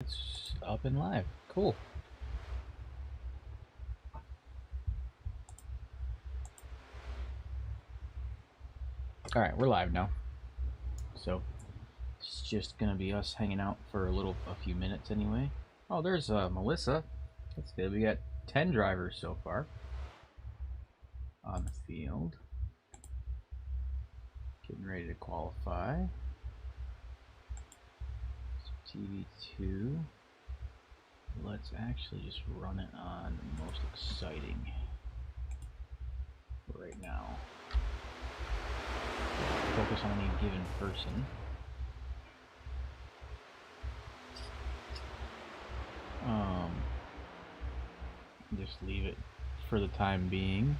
It's up and live. Cool. Alright, we're live now. So, it's just gonna be us hanging out for a few minutes anyway. Oh, there's Melissa. That's good. We got 10 drivers so far on the field. Getting ready to qualify. TV2. Let's actually just run it on the most exciting right now. Focus on any given person. Just leave it for the time being.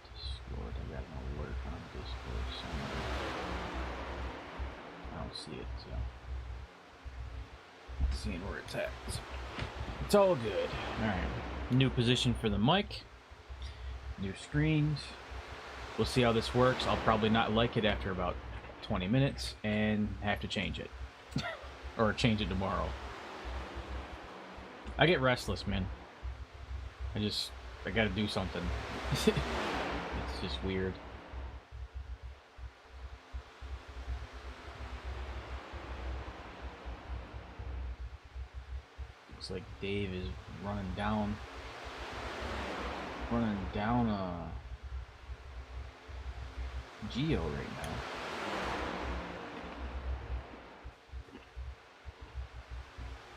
Discord, I got an alert on Discord somewhere. I don't see it, so not seeing where it's at. It's all good. Alright. New position for the mic. New screens. We'll see how this works. I'll probably not like it after about 20 minutes and have to change it. Or change it tomorrow. I get restless, man. I gotta do something. It's just weird. Looks like Dave is running down Geo right now.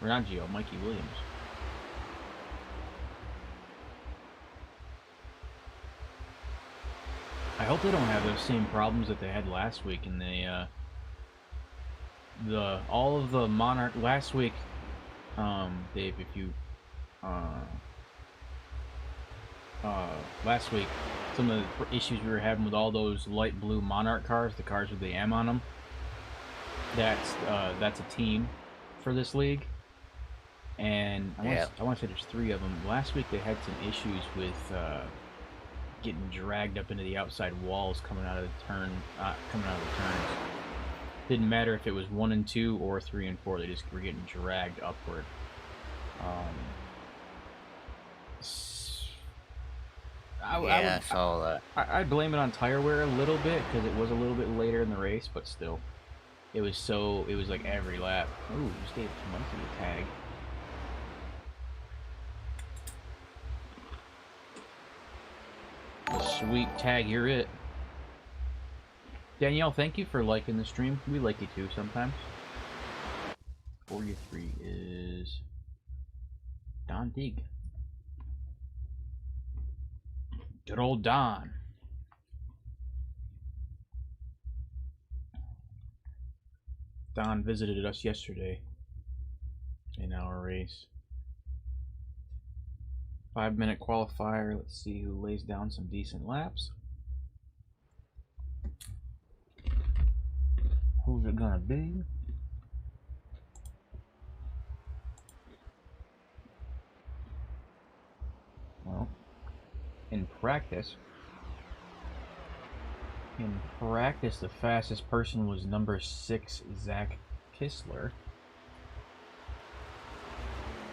Or not Geo, Mikey Williams. I hope they don't have those same problems that they had last week in all of the Monarch last week. Dave, if you last week, some of the issues we were having with all those light blue Monarch cars, the cars with the M on them, that's a team for this league. And I want to say there's 3 of them. Last week they had some issues with getting dragged up into the outside walls coming out of the turns. Didn't matter if it was 1 and 2 or 3 and 4. They just were getting dragged upward. I saw that. I'd blame it on tire wear a little bit because it was a little bit later in the race, but still, it was like every lap. Ooh, just gave Mikey a tag. Sweet tag, you're it. Danielle, thank you for liking the stream. We like you too sometimes. 43 is Don Deeg. Good old Don. Don visited us yesterday in our race. 5-minute qualifier. Let's see who lays down some decent laps. Who's it gonna be? Well, in practice, the fastest person was number 6, Zach Kistler,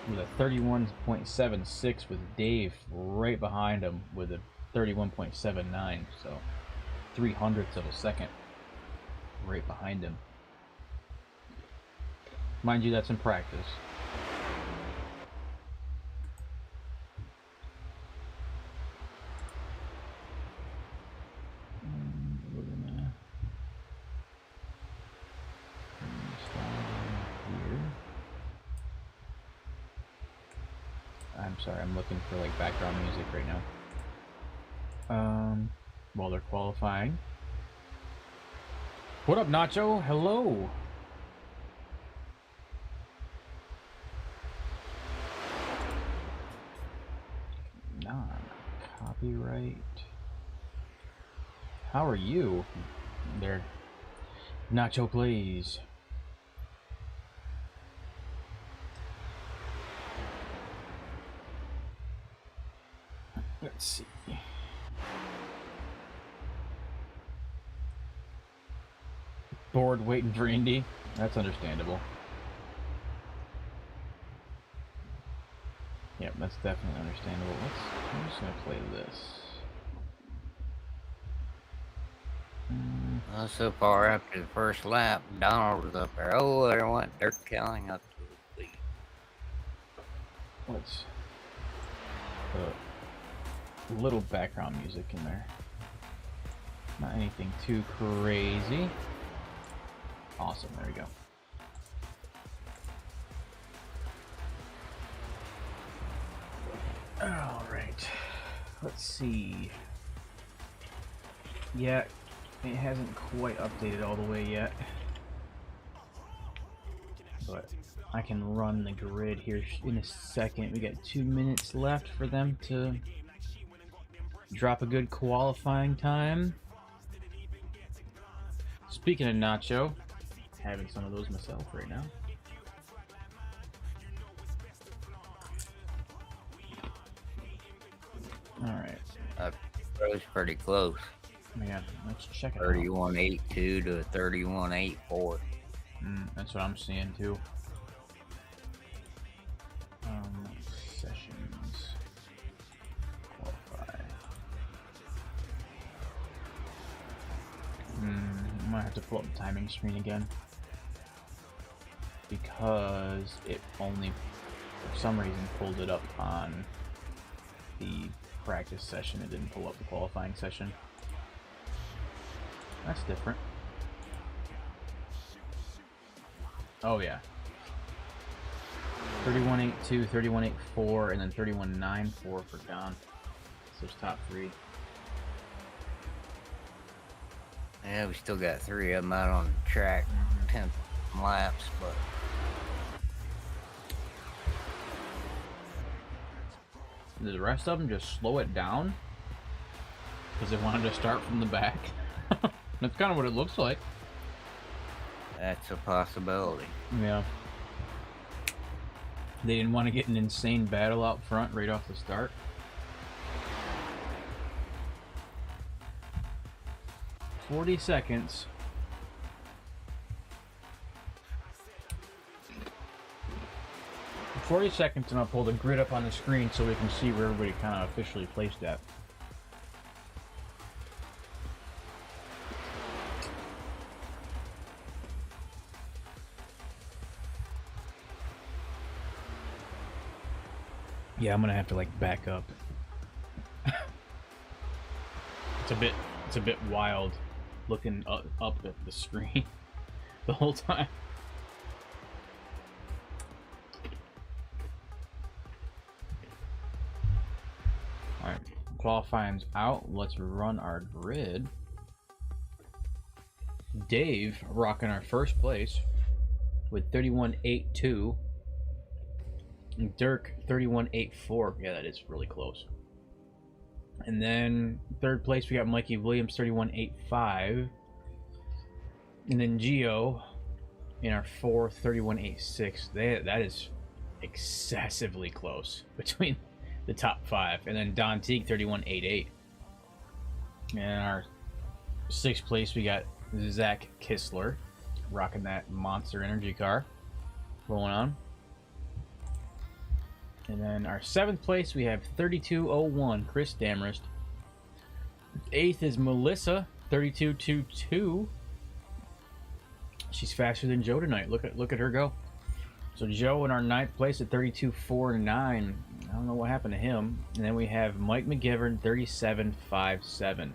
with a 31.76, with Dave right behind him with a 31.79, so 0.03 of a second right behind him. Mind you, that's in practice. We're gonna here. I'm sorry, I'm looking for like background music right now. While they're qualifying. What up, Nacho? Hello. Non-copyright. How are you? There. Nacho plays. Let's see. bored waiting for Indy. That's understandable. Yep, that's definitely understandable. I'm just gonna play this. Well, so far after the first lap, Donald was up there. Oh, there went Dirk Kelling up to the lead. Let's put a little background music in there. Not anything too crazy. Awesome, there we go. Alright. Let's see. Yeah, it hasn't quite updated all the way yet. But I can run the grid here in a second. We got 2 minutes left for them to drop a good qualifying time. Speaking of nacho, having some of those myself right now. Alright. That was pretty close. Oh yeah, let's check it out. 31.82 to 31.84. That's what I'm seeing too. Sessions. Qualify. I might have to pull up the timing screen again. Because it only, for some reason, pulled it up on the practice session. It didn't pull up the qualifying session. That's different. Oh yeah. 31.82, 31.84, and then 31.94 for Don. So there's top 3. Yeah, we still got 3 of them out on the track, 10 laps, but did the rest of them just slow it down? Because they wanted to start from the back? That's kind of what it looks like. that's a possibility. Yeah. They didn't want to get an insane battle out front right off the start. "40 seconds. And I'll pull the grid up on the screen so we can see where everybody kind of officially placed at. Yeah, I'm gonna have to like back up. It's a bit wild looking up at the screen the whole time. Alright, qualifying's out. Let's run our grid. Dave rocking our first place with 31.82. Dirk 31.84. Yeah, that is really close. And then third place we got Mikey Williams 31.85. And then Gio in our fourth 31.86. That is excessively close between the top 5. And then Don Teague 31.88. And our sixth place we got Zach Kistler rocking that Monster Energy car. Rolling on. And then our 7th place, we have 32.01, Chris Damrest. 8th is Melissa, 32.22. She's faster than Joe tonight. Look at her go. So Joe in our 9th place at 32.49. I don't know what happened to him. And then we have Mike McGivern, 37.57.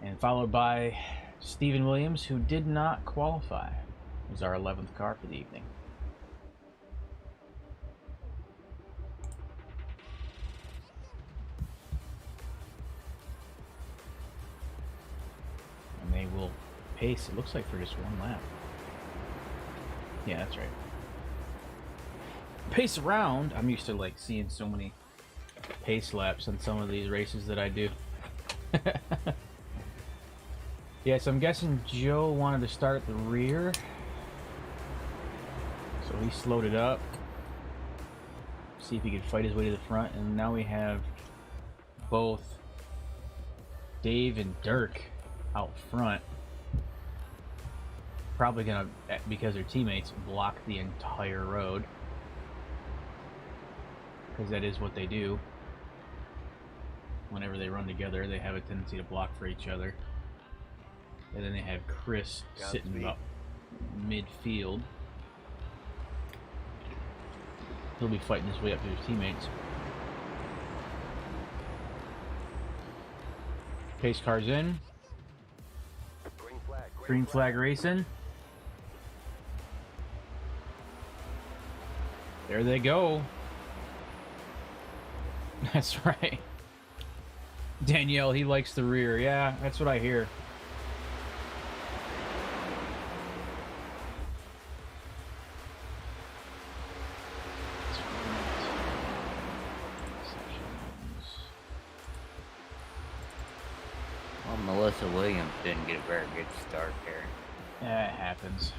And followed by Stephen Williams, who did not qualify. It was our 11th car for the evening. They will pace, it looks like, for just 1 lap. Yeah, that's right. Pace around. I'm used to like seeing so many pace laps on some of these races that I do. Yeah, so I'm guessing Joe wanted to start at the rear, so he slowed it up. See if he could fight his way to the front. And now we have both Dave and Dirk out front. probably gonna, because their teammates, block the entire road. Because that is what they do. Whenever they run together, they have a tendency to block for each other. And then they have Chris sitting about midfield. He'll be fighting his way up to his teammates. Pace cars in. Green flag racing. There they go. That's right. Danielle, he likes the rear. Yeah, that's what I hear. Well, Melissa Williams didn't get a very good start there. Yeah, it happens.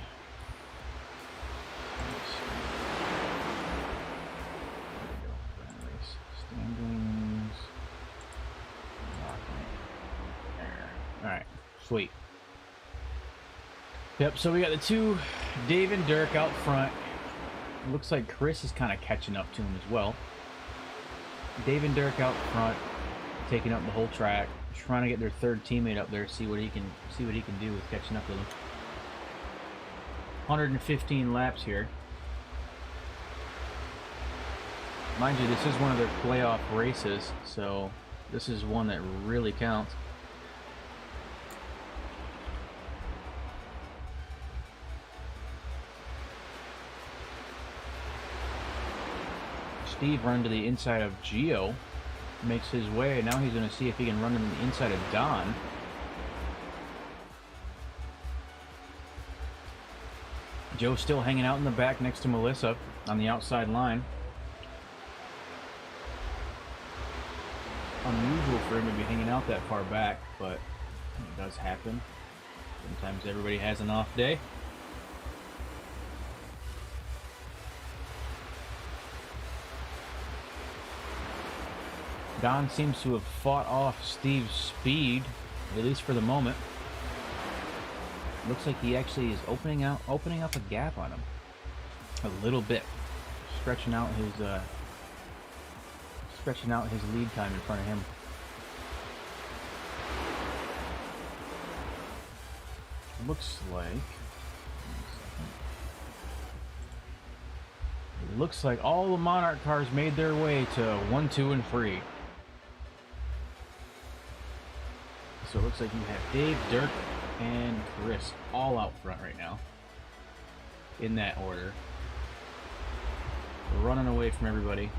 Standings. Alright, sweet. Yep, so we got the two, Dave and Dirk out front. Looks like Chris is kind of catching up to him as well. Dave and Dirk out front, taking up the whole track, trying to get their third teammate up there, see what he can do with catching up with them. 115 laps here. Mind you, this is one of their playoff races, so this is one that really counts. Steve run to the inside of Gio, makes his way. Now he's going to see if he can run to the inside of Don. Joe's still hanging out in the back next to Melissa on the outside line. Unusual for him to be hanging out that far back, but it does happen. Sometimes everybody has an off day. Don seems to have fought off Steve's speed, at least for the moment. Looks like he actually is opening up a gap on him a little bit, stretching out his lead time in front of him. Looks like all the Monarch cars made their way to 1, 2, and 3. So it looks like you have Dave, Dirk, and Chris all out front right now. In that order. Running away from everybody.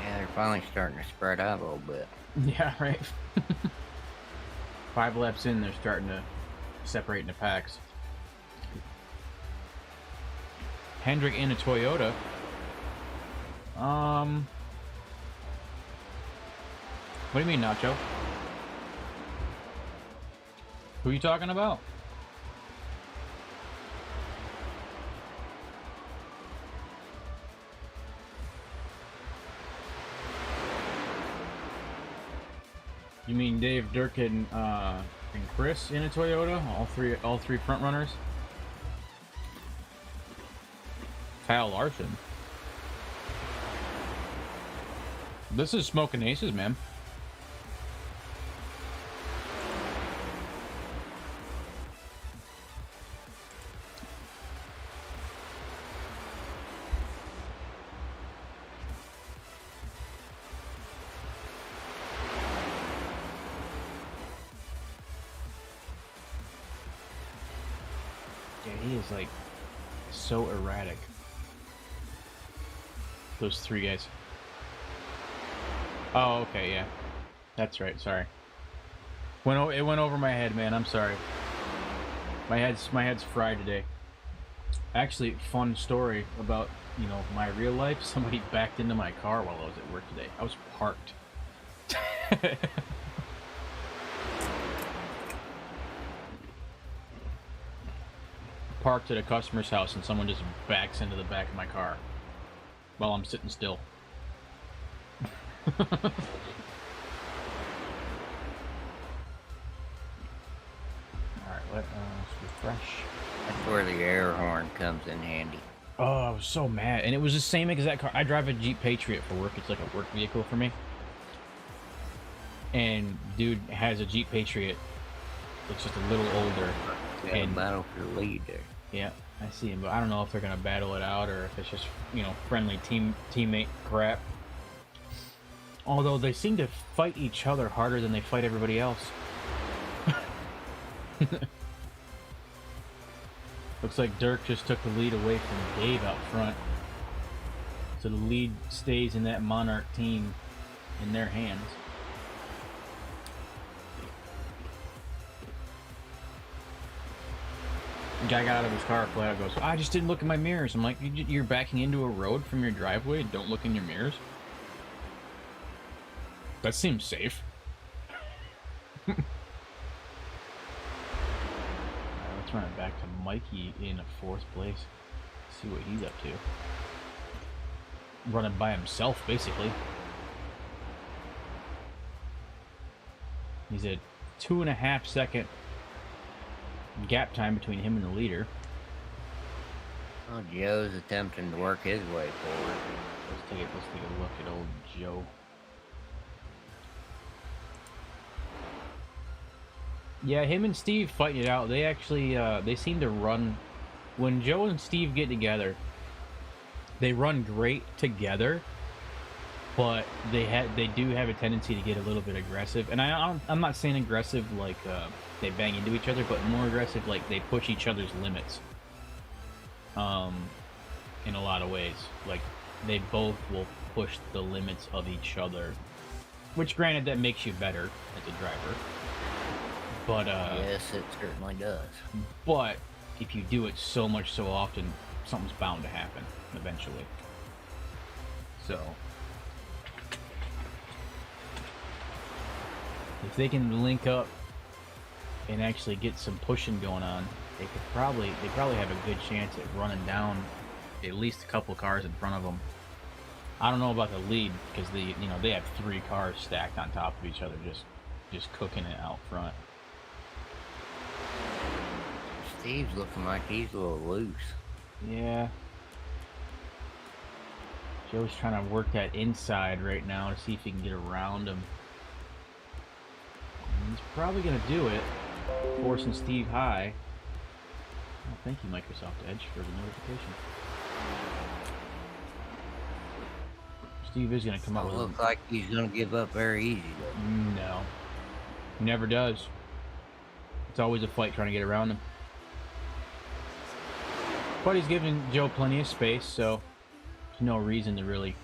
Yeah, they're finally starting to spread out a little bit. Yeah, right. 5 laps in, they're starting to separate into packs. Hendrick in a Toyota. What do you mean, Nacho? Who are you talking about? You mean Dave, Dirk, and Chris in a Toyota? All three front runners? Kyle Larson. This is smoking aces, man. Yeah, he is like so erratic. Those 3 guys. Oh, okay, yeah. That's right, sorry. It went over my head, man, I'm sorry. My head's fried today. Actually, fun story about, my real life. Somebody backed into my car while I was at work today. I was parked. Parked at a customer's house and someone just backs into the back of my car while I'm sitting still. Let's refresh. That's where the air horn comes in handy. Oh, I was so mad. And it was the same exact car. I drive a Jeep Patriot for work. It's like a work vehicle for me. And dude has a Jeep Patriot. It's just a little older. Yeah, and battle for the lead there. Yeah, I see him, but I don't know if they're gonna battle it out or if it's just, you know, friendly teammate crap. Although they seem to fight each other harder than they fight everybody else. Looks like Dirk just took the lead away from Dave out front. So the lead stays in that Monarch team in their hands. The guy got out of his car, flat out goes, I just didn't look in my mirrors. I'm like, you're backing into a road from your driveway, don't look in your mirrors? That seems safe. Let's run it back to Mikey in 4th place. See what he's up to. Running by himself, basically. He's a 2.5 second gap time between him and the leader. Oh, Joe's attempting to work his way forward. Let's take a look at old Joe. Yeah, him and Steve fighting it out. They actually they seem to run when Joe and Steve get together. They run great together, but they do have a tendency to get a little bit aggressive. And I'm not saying aggressive like they bang into each other, but more aggressive like they push each other's limits. In a lot of ways, like they both will push the limits of each other. Which, granted, that makes you better as a driver. But yes, it certainly does. But if you do it so often, something's bound to happen eventually. So if they can link up and actually get some pushing going on, they probably have a good chance at running down at least a couple cars in front of them. I don't know about the lead because they have 3 cars stacked on top of each other, just cooking it out front. Steve's looking like he's a little loose. Yeah. Joe's trying to work that inside right now to see if he can get around him. And he's probably going to do it, forcing Steve high. Well, thank you, Microsoft Edge, for the notification. Steve is going to come up with... Looks like he's going to give up very easy, though. No. He never does. It's always a fight trying to get around him. But he's giving Joe plenty of space, so there's no reason to really,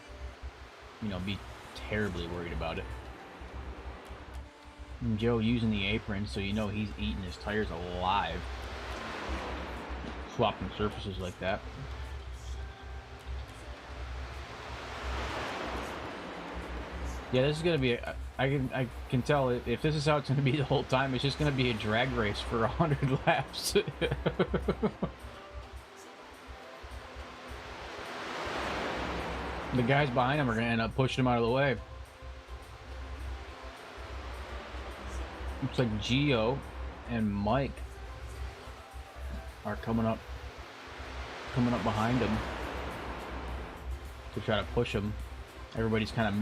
be terribly worried about it. And Joe using the apron, so he's eating his tires alive. Swapping surfaces like that. Yeah, this is gonna be I can tell if this is how it's gonna be the whole time. It's just gonna be a drag race for 100 laps. The guys behind him are gonna end up pushing him out of the way. Looks like Gio and Mike are coming up behind him to try to push him. Everybody's kind of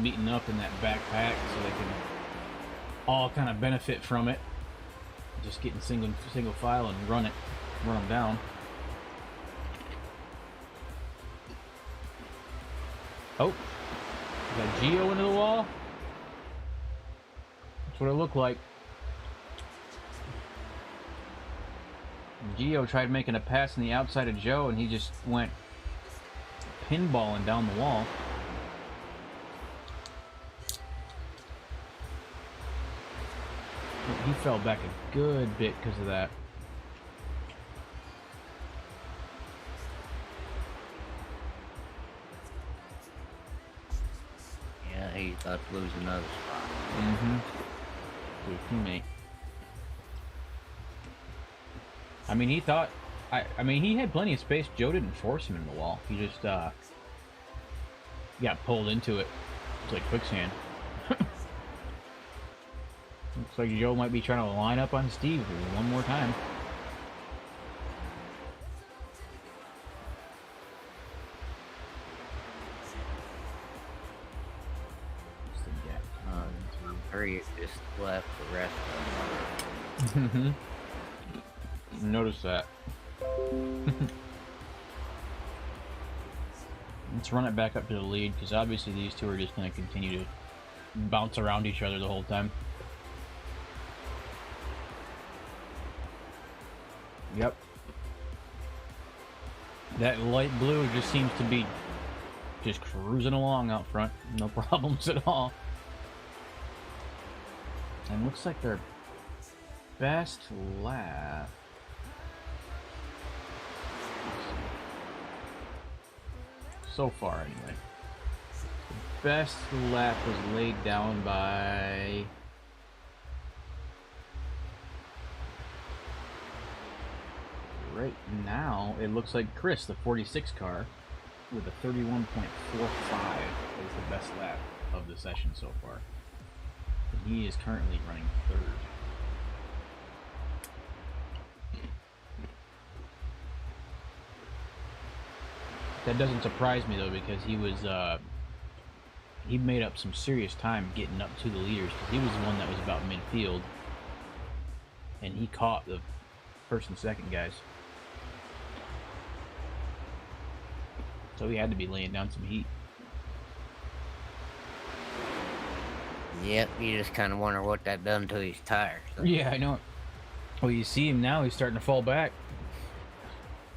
meeting up in that back pack so they can all kind of benefit from it. Just getting single file and run them down. Oh, got Gio into the wall. That's what it looked like. Gio tried making a pass on the outside of Joe, and he just went pinballing down the wall. He fell back a good bit because of that. Yeah, he's about to lose another spot. Mm-hmm. To a teammate. I mean, he thought... I mean, he had plenty of space. Joe didn't force him in the wall. He just, got pulled into it. It's like quicksand. Looks like Joe might be trying to line up on Steve one more time. What's the gap? I'm hurry just left the rest of them. Notice that. Let's run it back up to the lead, because obviously these two are just going to continue to bounce around each other the whole time. Yep. That light blue just seems to be just cruising along out front. No problems at all. And looks like their best lap. So far, anyway. The best lap was laid down by... Right now, it looks like Chris, the 46 car, with a 31.45 is the best lap of the session so far. And he is currently running third. That doesn't surprise me though, because he was he made up some serious time getting up to the leaders, because he was the one that was about midfield, and he caught the first and second guys. So he had to be laying down some heat. Yep, you just kind of wonder what that done to his tires. So. Yeah, I know. Well, you see him now, he's starting to fall back.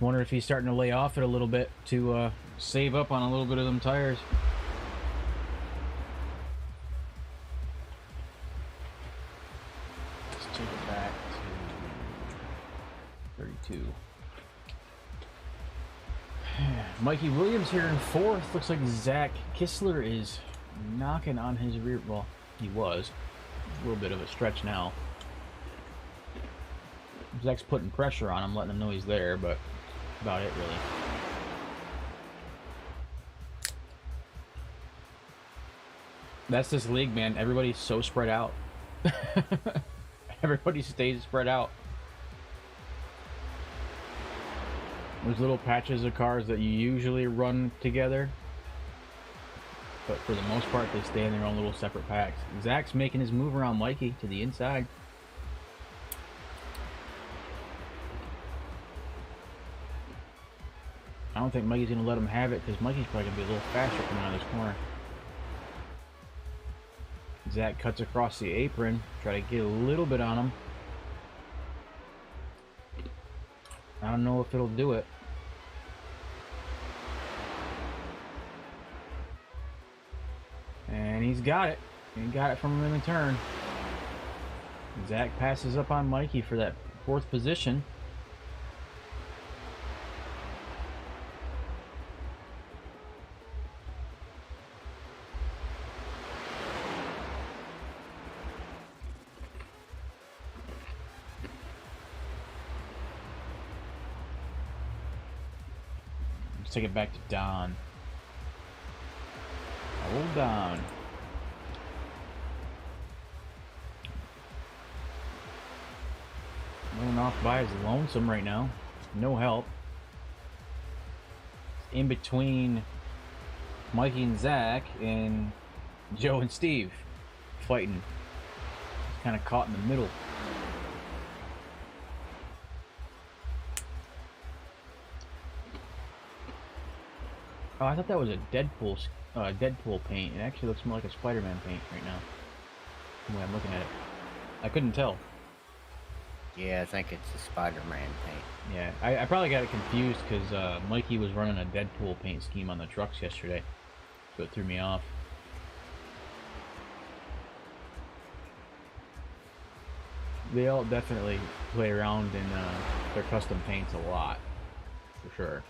Wonder if he's starting to lay off it a little bit to save up on a little bit of them tires. Let's take it back to 32. Mikey Williams here in fourth. Looks like Zach Kistler is knocking on his rear. Well, he was. A little bit of a stretch now. Zach's putting pressure on him, letting him know he's there, but about it, really. That's this league, man. Everybody's so spread out. Everybody stays spread out. There's little patches of cars that you usually run together, but for the most part, they stay in their own little separate packs. Zach's making his move around Mikey to the inside. I don't think Mikey's going to let him have it, because Mikey's probably going to be a little faster coming out of this corner. Zach cuts across the apron, try to get a little bit on him. I don't know if it'll do it. And he's got it. He got it from him in the turn. Zach passes up on Mikey for that fourth position. Let's take it back to Don. Hold on. Running off by is lonesome right now. No help. In between Mikey and Zach and Joe and Steve fighting. Kind of caught in the middle. Oh, I thought that was a Deadpool paint. It actually looks more like a Spider-Man paint right now, the way I'm looking at it. I couldn't tell. Yeah, I think it's a Spider-Man paint. Yeah, I probably got it confused because Mikey was running a Deadpool paint scheme on the trucks yesterday, so it threw me off. They all definitely play around in their custom paints a lot, for sure.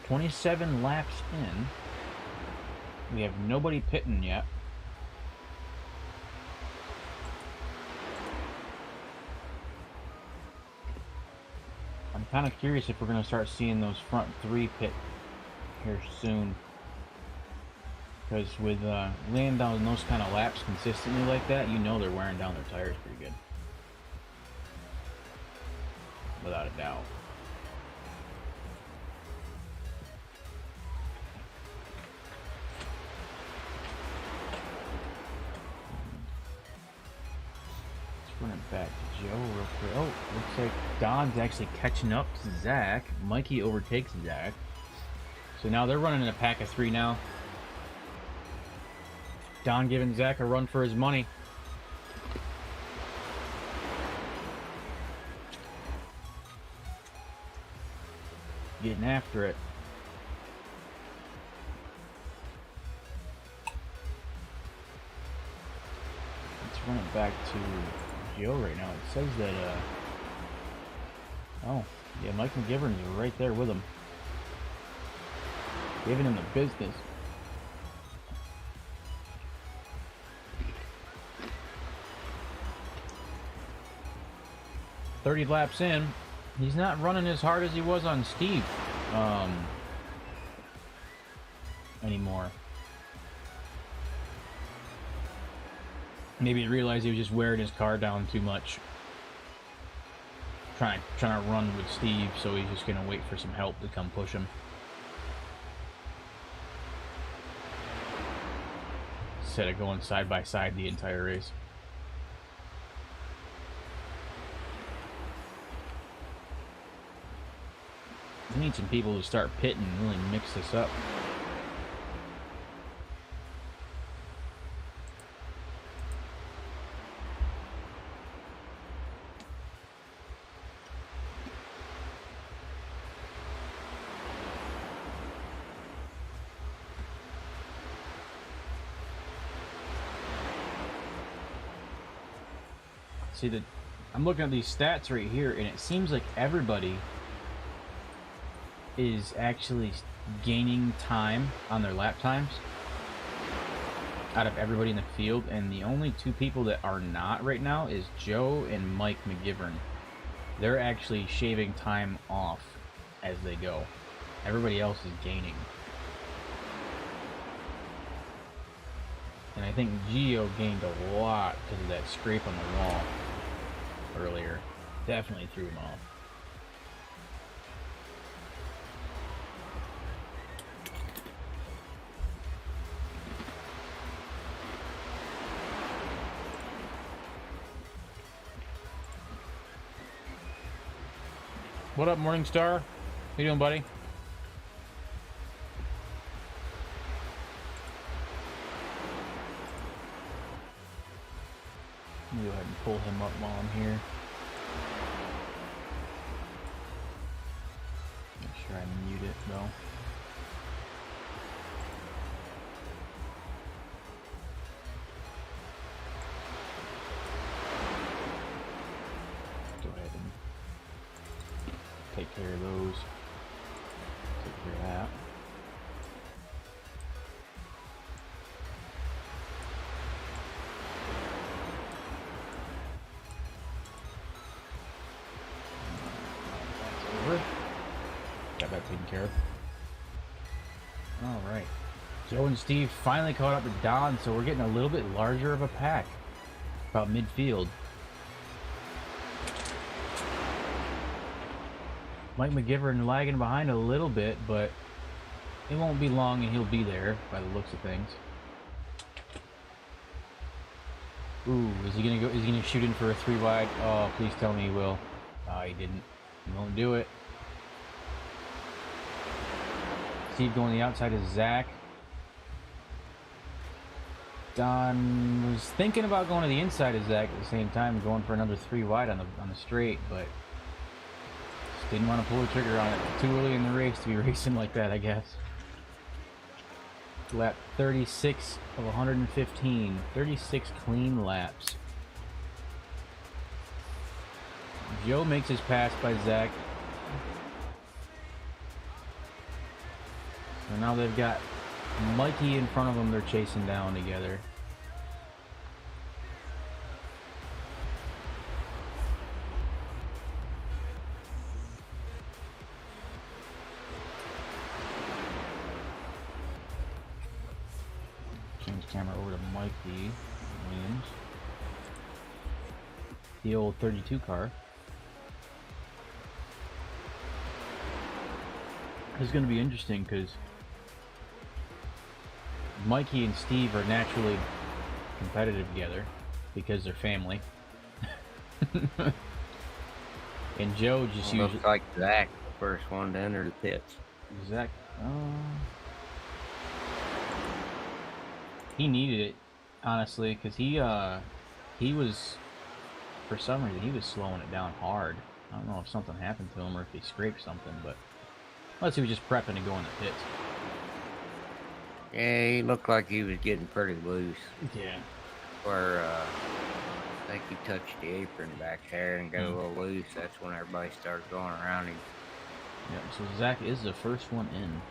"27 laps in. We have nobody pitting yet. I'm kind of curious if we're going to start seeing those front three pit here soon. Because with laying down those kind of laps consistently like that, you know they're wearing down their tires pretty good. Without a doubt. Let's run it back to Joe real quick. Oh, looks like Don's actually catching up to Zach. Mikey overtakes Zach. So now they're running in a pack of 3 now. Don giving Zach a run for his money. Getting after it. Let's run it back to Joe right now. It says that, oh, yeah, Mike McGivern's right there with him. Giving him the business. "30 laps in, he's not running as hard as he was on Steve anymore. Maybe he realized he was just wearing his car down too much. Trying to run with Steve, so he's just gonna wait for some help to come push him. Instead of going side by side the entire race. We need some people to start pitting and really mix this up. See, I'm looking at these stats right here, and it seems like everybody is actually gaining time on their lap times out of everybody in the field, and the only 2 people that are not right now is Joe and Mike McGivern. They're actually shaving time off as they go. Everybody else is gaining. And I think Gio gained a lot because of that scrape on the wall earlier. Definitely threw him off. What up, Morningstar? How you doing, buddy? Let me go ahead and pull him up while I'm here. Make sure I mute it, though. Go ahead and take care of those. Take care of that. That's over. Got that taken care of. Alright. Joe and Steve finally caught up to Don, so we're getting a little bit larger of a pack. About midfield. Mike McGivern lagging behind a little bit, but it won't be long and he'll be there by the looks of things. Ooh, is he gonna go? Is he gonna shoot in for a 3 wide? Oh, please tell me he will. Oh, he didn't. He won't do it. Steve going the outside of Zach. Don was thinking about going to the inside of Zach at the same time, going for another 3 wide on the straight, but didn't want to pull the trigger on it too early in the race to be racing like that, I guess. Lap 36 of 115. 36 clean laps. Joe makes his pass by Zach. So now they've got Mikey in front of them they're chasing down together. Change camera over to Mikey Williams. The old 32 car. This is going to be interesting because Mikey and Steve are naturally competitive together because they're family. And Joe just usually... Looks like Zach, the first one to enter the pits. Zach... he needed it, honestly, because he was... For some reason, he was slowing it down hard. I don't know if something happened to him or if he scraped something, but... Unless he was just prepping to go in the pits. Yeah, he looked like he was getting pretty loose. Yeah. Or, I think he touched the apron back there and got a little loose. That's when everybody started going around him. Yeah, so Zach is the first one in.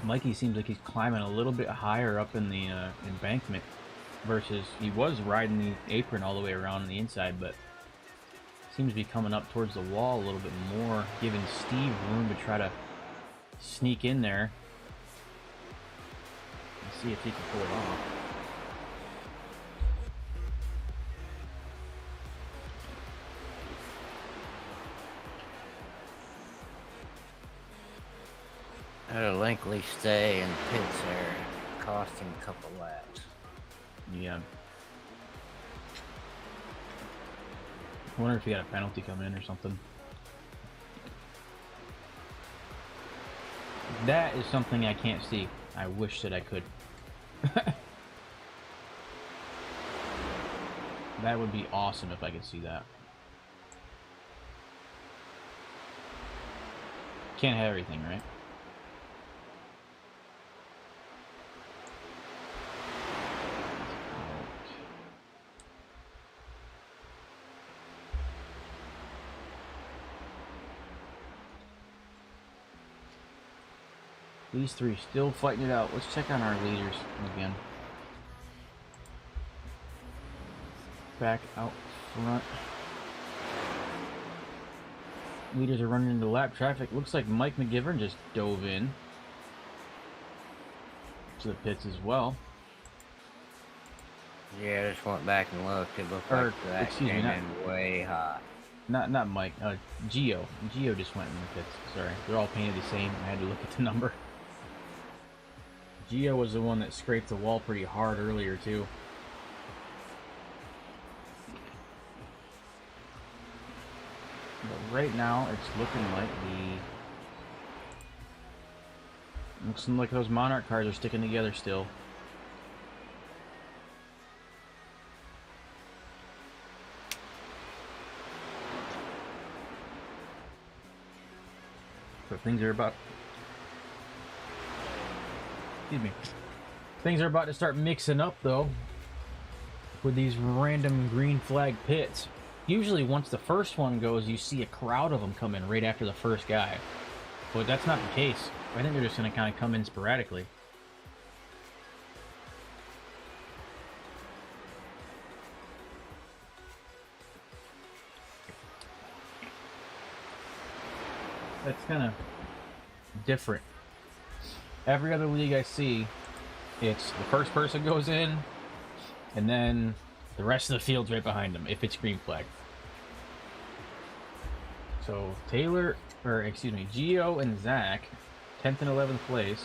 Mikey seems like he's climbing a little bit higher up in the embankment versus he was riding the apron all the way around on the inside, but seems to be coming up towards the wall a little bit more, giving Steve room to try to sneak in there and see if he can pull it off. Had a lengthy stay in the pits there, cost him a couple laps. Yeah. I wonder if he had a penalty come in or something. That is something I can't see. I wish that I could. That would be awesome if I could see that. Can't have everything, right? These three still fighting it out. Let's check on our leaders again. Back out front. Leaders are running into lap traffic. Looks like Mike McGivern just dove in to the pits as well. Yeah, I just went back and looked. It looked like that came in way hot. Not Mike. Gio. Gio just went in the pits. Sorry, they're all painted the same. I had to look at the number. Gio was the one that scraped the wall pretty hard earlier, too. But right now, it's looking like those Monarch cars are sticking together still. But things are about... Excuse me. Things are about to start mixing up, though, with these random green flag pits. Usually, once the first one goes, you see a crowd of them come in right after the first guy. But that's not the case. I think they're just going to kind of come in sporadically. That's kind of different. Every other league I see, it's the first person goes in, and then the rest of the field's right behind them, if it's green flag. So Gio and Zach, 10th and 11th place,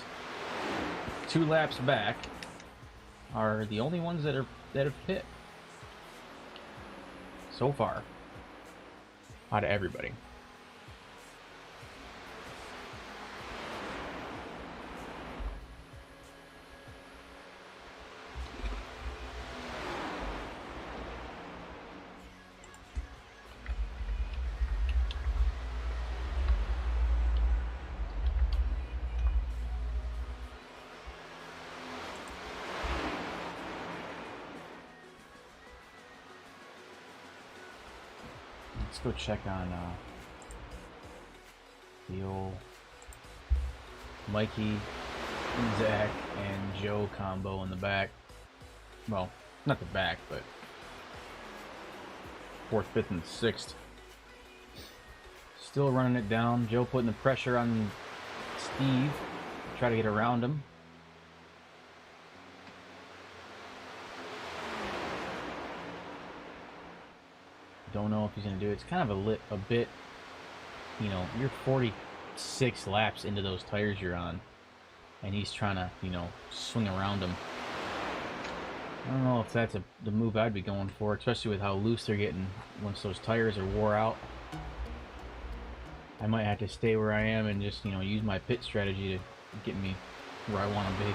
2 laps back, are the only ones that have pit so far out of everybody. Let's go check on the old Mikey, Zach, and Joe combo in the back. Well, not the back, but 4th, 5th, and 6th. still running it down. Joe putting the pressure on Steve to try to get around him. Don't know if he's going to do it. It's kind of a bit, you know, you're 46 laps into those tires you're on, and he's trying to, you know, swing around them. I don't know if that's the move I'd be going for, especially with how loose they're getting once those tires are wore out. I might have to stay where I am and just, you know, use my pit strategy to get me where I want to be.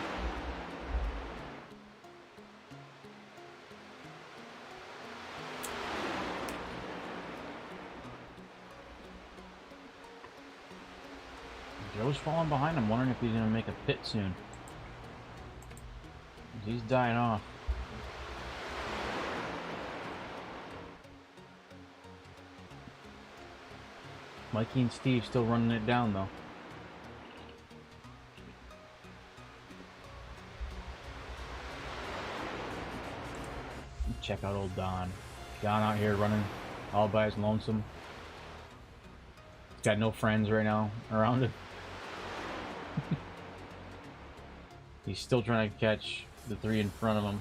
Joe's falling behind. I'm wondering if he's going to make a pit soon. He's dying off. Mikey and Steve still running it down, though. Check out old Don. Don out here running all by his lonesome. He's got no friends right now around him. He's still trying to catch the three in front of him.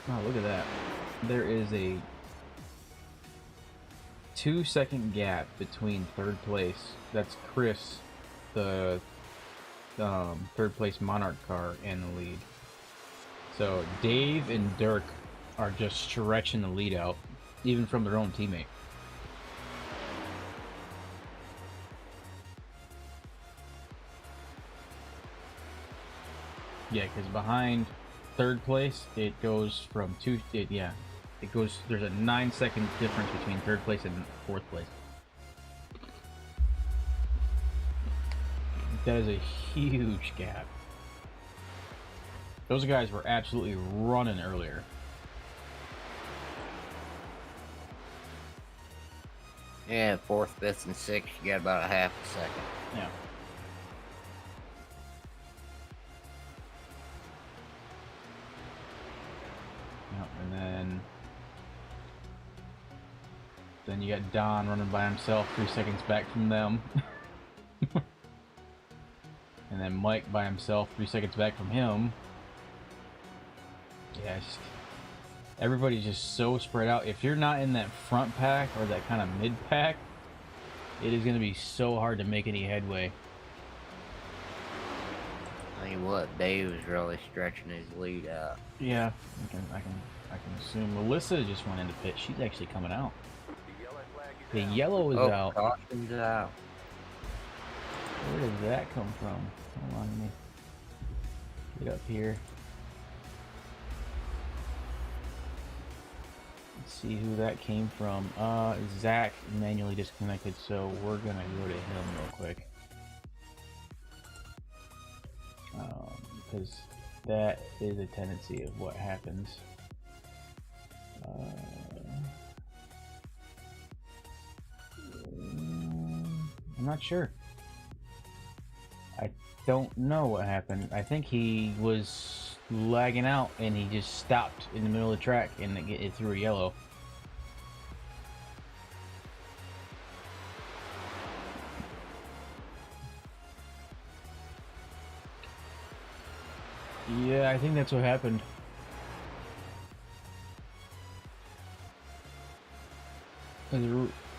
Oh, look at that. There is a 2-second gap between third place. That's Chris, the third place Monarch car, and the lead. So Dave and Dirk are just stretching the lead out, even from their own teammate. Yeah, because behind third place, it goes from it goes, there's a 9-second difference between third place and fourth place. That is a huge gap. Those guys were absolutely running earlier. Yeah, fourth, fifth, and sixth, you got about a half a second. Yeah. Yep, and then you got Don running by himself 3 seconds back from them. And then Mike by himself 3 seconds back from him. Yeah, everybody's just so spread out. If you're not in that front pack or that kind of mid pack, it is going to be so hard to make any headway. I mean, what? Dave is really stretching his lead out. Yeah, I can assume. Melissa just went into pit. She's actually coming out. The yellow is out. Caution's out. Where did that come from? Hold on, let me get up here. Let's see who that came from. Zach manually disconnected, so we're gonna go to him real quick. Because that is a tendency of what happens. I'm not sure. I don't know what happened. I think he was lagging out and he just stopped in the middle of the track and it threw a yellow. Yeah, I think that's what happened.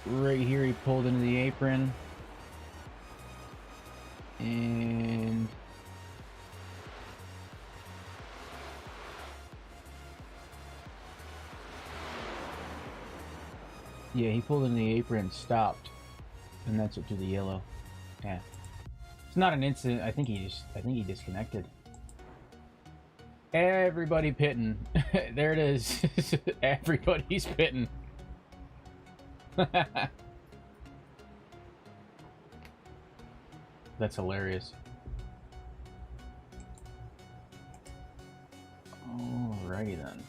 Right here he pulled into the apron. And yeah, he pulled in the apron and stopped, and that's what threw the yellow. Yeah, it's not an incident. I think he disconnected. Everybody pitting. There it is. Everybody's pitting. That's hilarious. Alrighty then.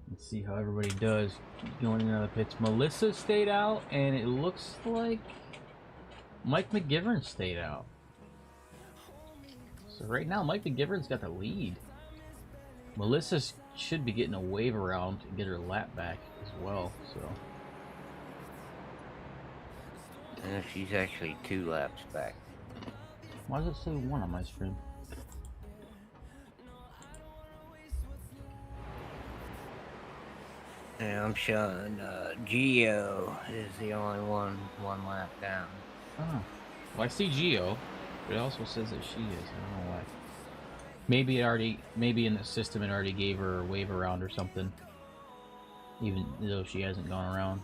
Let's see how everybody does going into the pits. Melissa stayed out, and it looks like Mike McGivern stayed out. So right now, Mike McGivern's got the lead. Melissa should be getting a wave around and get her lap back as well. So. She's actually 2 laps back. Why does it say 1 on my screen? Yeah, I'm showing Geo is the only one lap down. Oh. Well, I see Geo, but it also says that she is. I don't know why. Maybe in the system it already gave her a wave around or something. Even though she hasn't gone around.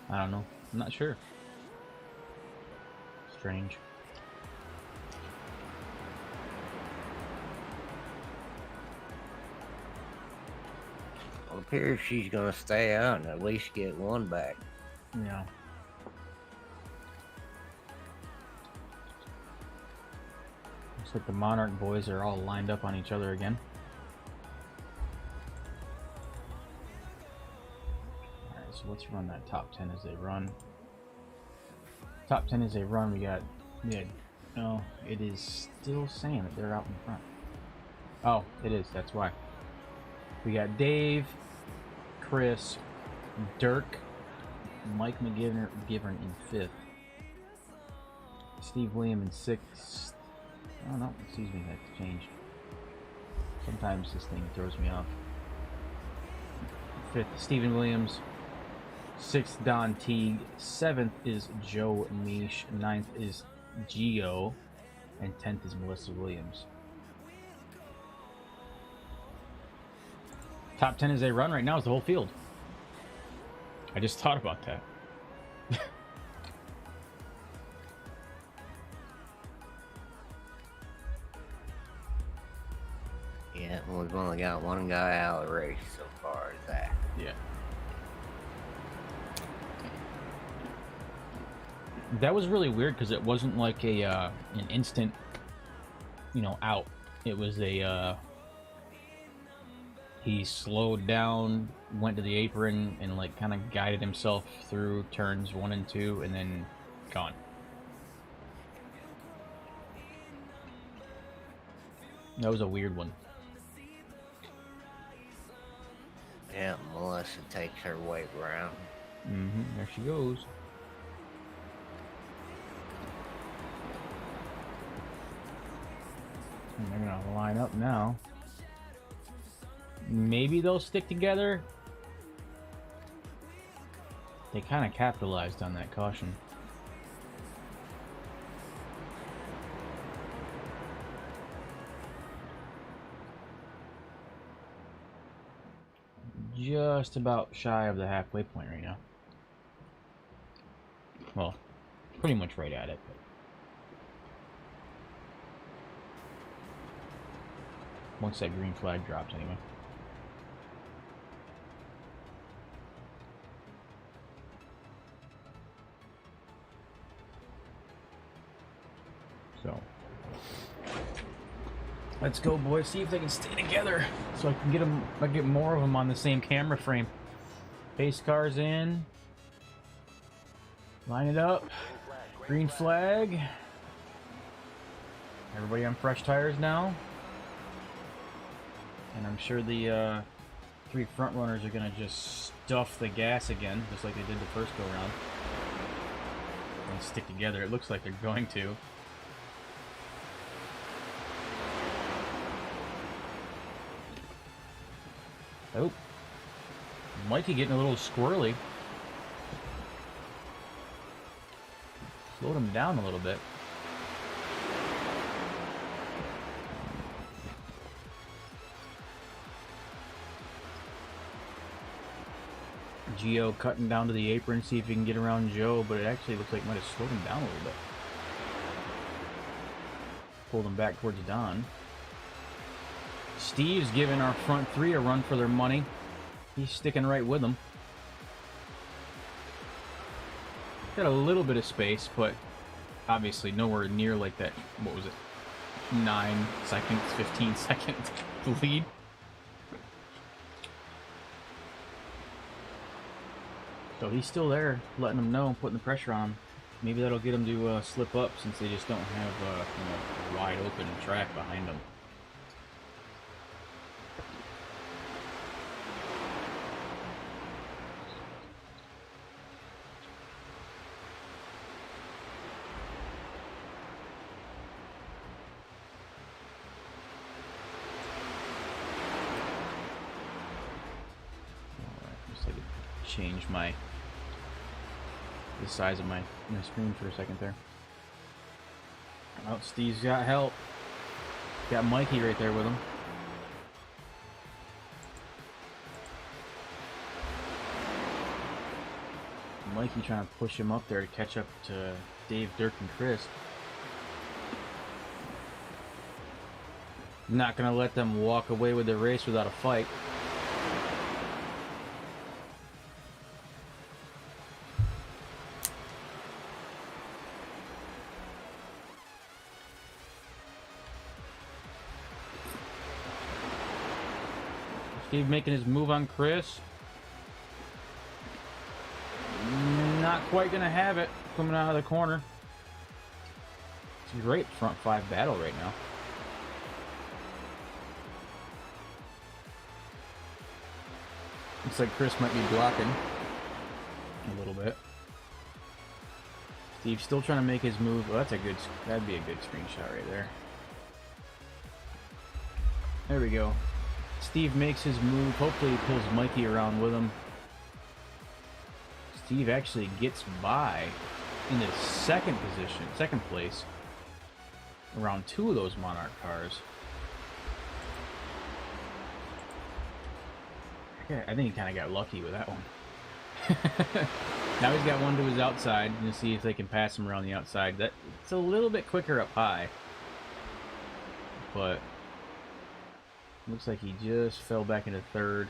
I don't know. I'm not sure. Strange. Well, it appears she's gonna stay out and at least get 1 back. Yeah. Looks like the Monarch boys are all lined up on each other again. Alright, so let's run that top 10 as they run. Top 10 as they run, we got... No, it is still saying that they're out in front. Oh, it is, that's why. We got Dave, Chris, Dirk, Mike McGivern in 5th. Steve William in 6th. Oh no, excuse me, that changed. Sometimes this thing throws me off. 5th, Stephen Williams. 6th, Don Teague. 7th is Joe Misch. 9th is Geo. And 10th is Melissa Williams. Top 10 as they run right now is the whole field. I just thought about that. Yeah, well, we've only got 1 guy out of the race so far as that. Yeah. That was really weird because it wasn't like a an instant, out. It was a he slowed down, went to the apron, and like kind of guided himself through turns 1 and 2, and then gone. That was a weird one. Yeah, Melissa takes her wave around. There she goes. And they're gonna line up now. Maybe they'll stick together. They kind of capitalized on that caution. Just about shy of the halfway point right now. Well, pretty much right at it. But once that green flag drops, anyway. So let's go, boys. See if they can stay together, so I can get them. I get more of them on the same camera frame. Pace cars in. Line it up. Green flag. Everybody on fresh tires now. And I'm sure the 3 front runners are gonna just stuff the gas again, just like they did the first go round. And stick together. It looks like they're going to. Oh. Mikey getting a little squirrely. Slowed him down a little bit. Geo cutting down to the apron, see if he can get around Joe, but it actually looks like it might have slowed him down a little bit. Pulled him back towards Don. Steve's giving our front 3 a run for their money. He's sticking right with them. Got a little bit of space, but obviously nowhere near like that, what was it, 9 seconds, 15 seconds lead. So he's still there, letting them know, putting the pressure on him. Maybe that'll get them to slip up since they just don't have a wide open track behind them. Change the size of my screen for a second there. Oh, Steve's got help. Got Mikey right there with him. Mikey trying to push him up there to catch up to Dave, Dirk, and Chris. Not gonna let them walk away with the race without a fight. Steve making his move on Chris. Not quite gonna have it coming out of the corner. It's a great front five battle right now. Looks like Chris might be blocking a little bit. Steve's still trying to make his move. Oh, that'd be a good screenshot right there. There we go. Steve makes his move. Hopefully he pulls Mikey around with him. Steve actually gets by in the second place, around 2 of those Monarch cars. Yeah, I think he kind of got lucky with that one. Now he's got one to his outside, and see if they can pass him around the outside. It's a little bit quicker up high, but looks like he just fell back into third,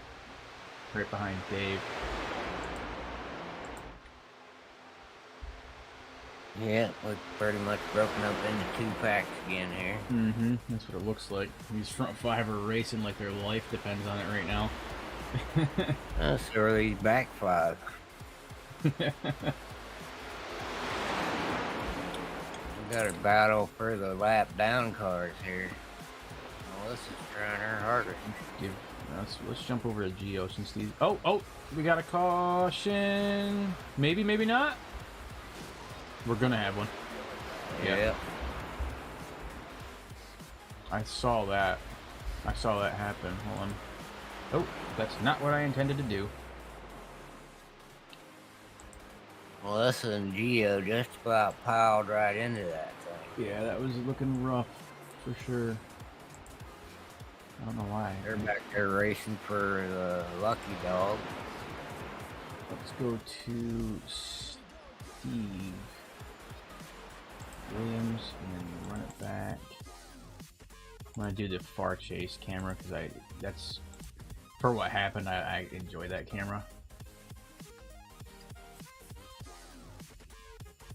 right behind Dave. Yeah, we're pretty much broken up into 2 packs again here. Mm-hmm. That's what it looks like. These front 5 are racing like their life depends on it right now. So are these back 5. We got a battle for the lap down cars here. Melissa's trying her hardest. Let's jump over to Geo since these. Oh, we got a caution. Maybe not. We're gonna have one. Yeah. I saw that happen. Hold on. Oh, that's not what I intended to do. Melissa and Geo just about piled right into that thing. Yeah, that was looking rough for sure. I don't know why. They're back there racing for the lucky dog. Let's go to Steve Williams and then run it back. I'm gonna do the far chase camera because that's for what happened. I enjoy that camera.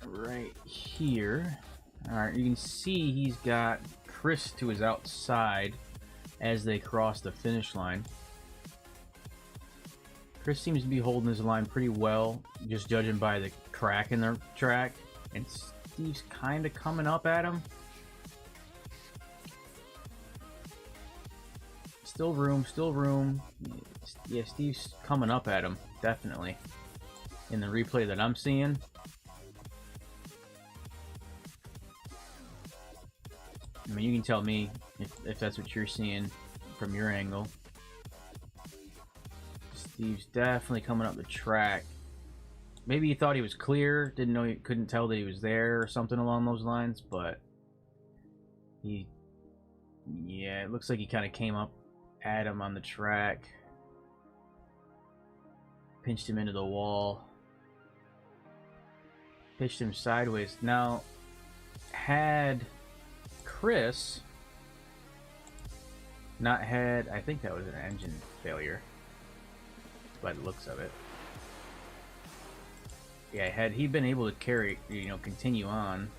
Right here. Alright, you can see he's got Chris to his outside as they cross the finish line. Chris seems to be holding his line pretty well, just judging by the crack in the track. And Steve's kind of coming up at him. Still room. Yeah, Steve's coming up at him, definitely. In the replay that I'm seeing. I mean, you can tell me if that's what you're seeing from your angle. Steve's definitely coming up the track. Maybe he thought he was clear, didn't know, he couldn't tell that he was there or something along those lines, but yeah, it looks like he kind of came up at him on the track, pinched him into the wall, pitched him sideways. Now, had Chris not had, I think that was an engine failure by the looks of it. Yeah, had he been able to carry, continue on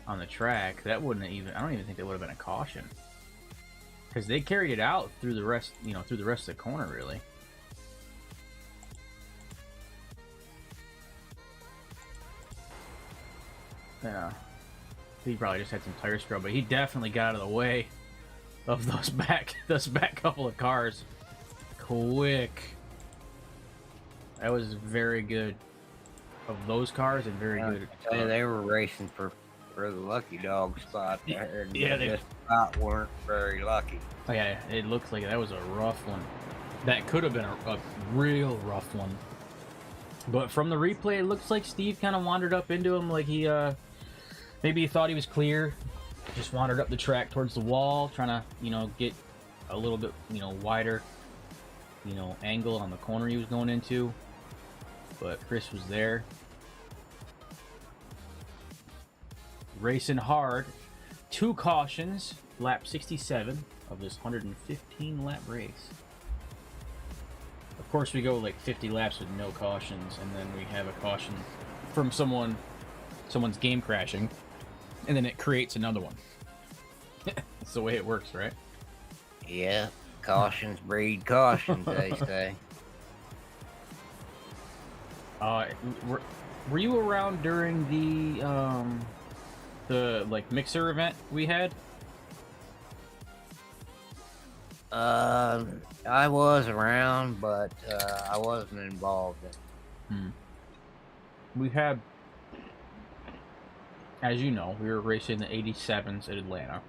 the track, that wouldn't have even, I don't even think that would have been a caution. Because they carried it out through the rest, through the rest of the corner, really. Yeah. He probably just had some tire scrub, but he definitely got out of the way of those back couple of cars. Quick. That was very good of those cars and very good. They were racing for the lucky dog spot there, and yeah, they just about weren't very lucky. Oh, yeah, it looks like that was a rough one. That could have been a real rough one. But from the replay, it looks like Steve kind of wandered up into him, like he maybe he thought he was clear. Just wandered up the track towards the wall, trying to, you know, get a little bit, you know, wider, you know, angle on the corner he was going into. But Chris was there. Racing hard. 2 cautions, lap 67 of this 115 lap race. Of course, we go like 50 laps with no cautions, and then we have a caution from someone's game crashing, and then it creates another one. That's the way it works, right? Yeah, cautions breed cautions, they say. Were you around during the like mixer event we had? I was around, but I wasn't involved in. We had, as you know, we were racing the 87s at Atlanta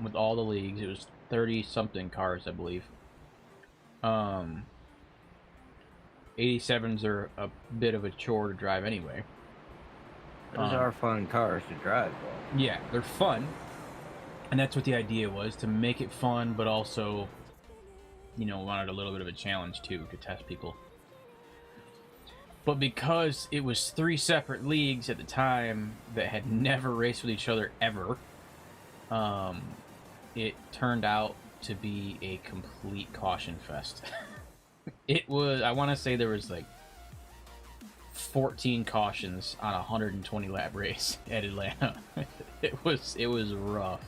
with all the leagues. It was 30-something cars, I believe. 87s are a bit of a chore to drive anyway. Those are fun cars to drive, though. Yeah, they're fun. And that's what the idea was, to make it fun, but also, you know, wanted a little bit of a challenge, too, to test people. But because it was 3 separate leagues at the time that had never raced with each other ever, it turned out to be a complete caution fest. It was, I want to say there was like 14 cautions on a 120 lap race at Atlanta. It was rough.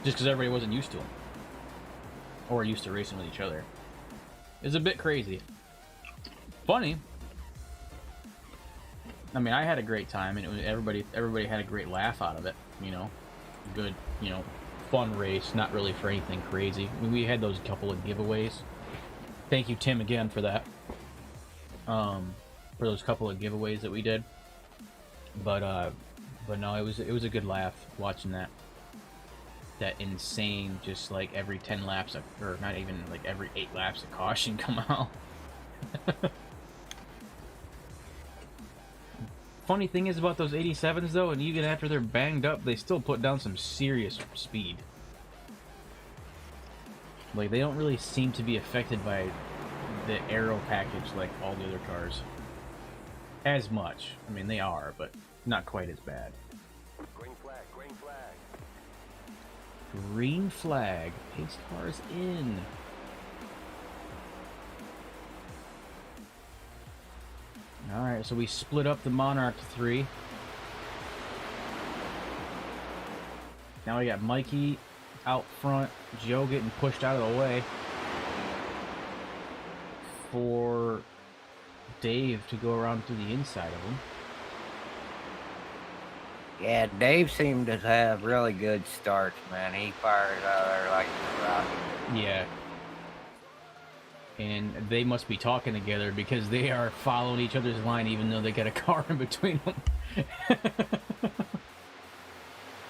Just because everybody wasn't used to them, or used to racing with each other. It was a bit crazy. Funny. I mean, I had a great time, and it was everybody had a great laugh out of it. You know, good, you know, fun race. Not really for anything crazy. I mean, we had those couple of giveaways. Thank you, Tim, again for that. For those couple of giveaways that we did. But no, it was a good laugh watching that insane, just like every 10 laps, or not even like every 8 laps, a caution come out. Funny thing is about those 87s though, and even after they're banged up, they still put down some serious speed. Like, they don't really seem to be affected by the aero package like all the other cars. As much. I mean, they are, but not quite as bad. Green flag, green flag. Green flag. Pace cars in. Alright, so we split up the Monarch 3. Now we got Mikey out front, Joe getting pushed out of the way for Dave to go around to the inside of him. Yeah, Dave seemed to have really good starts, man. He fires out there like a rocket. Yeah. And they must be talking together because they are following each other's line even though they got a car in between them.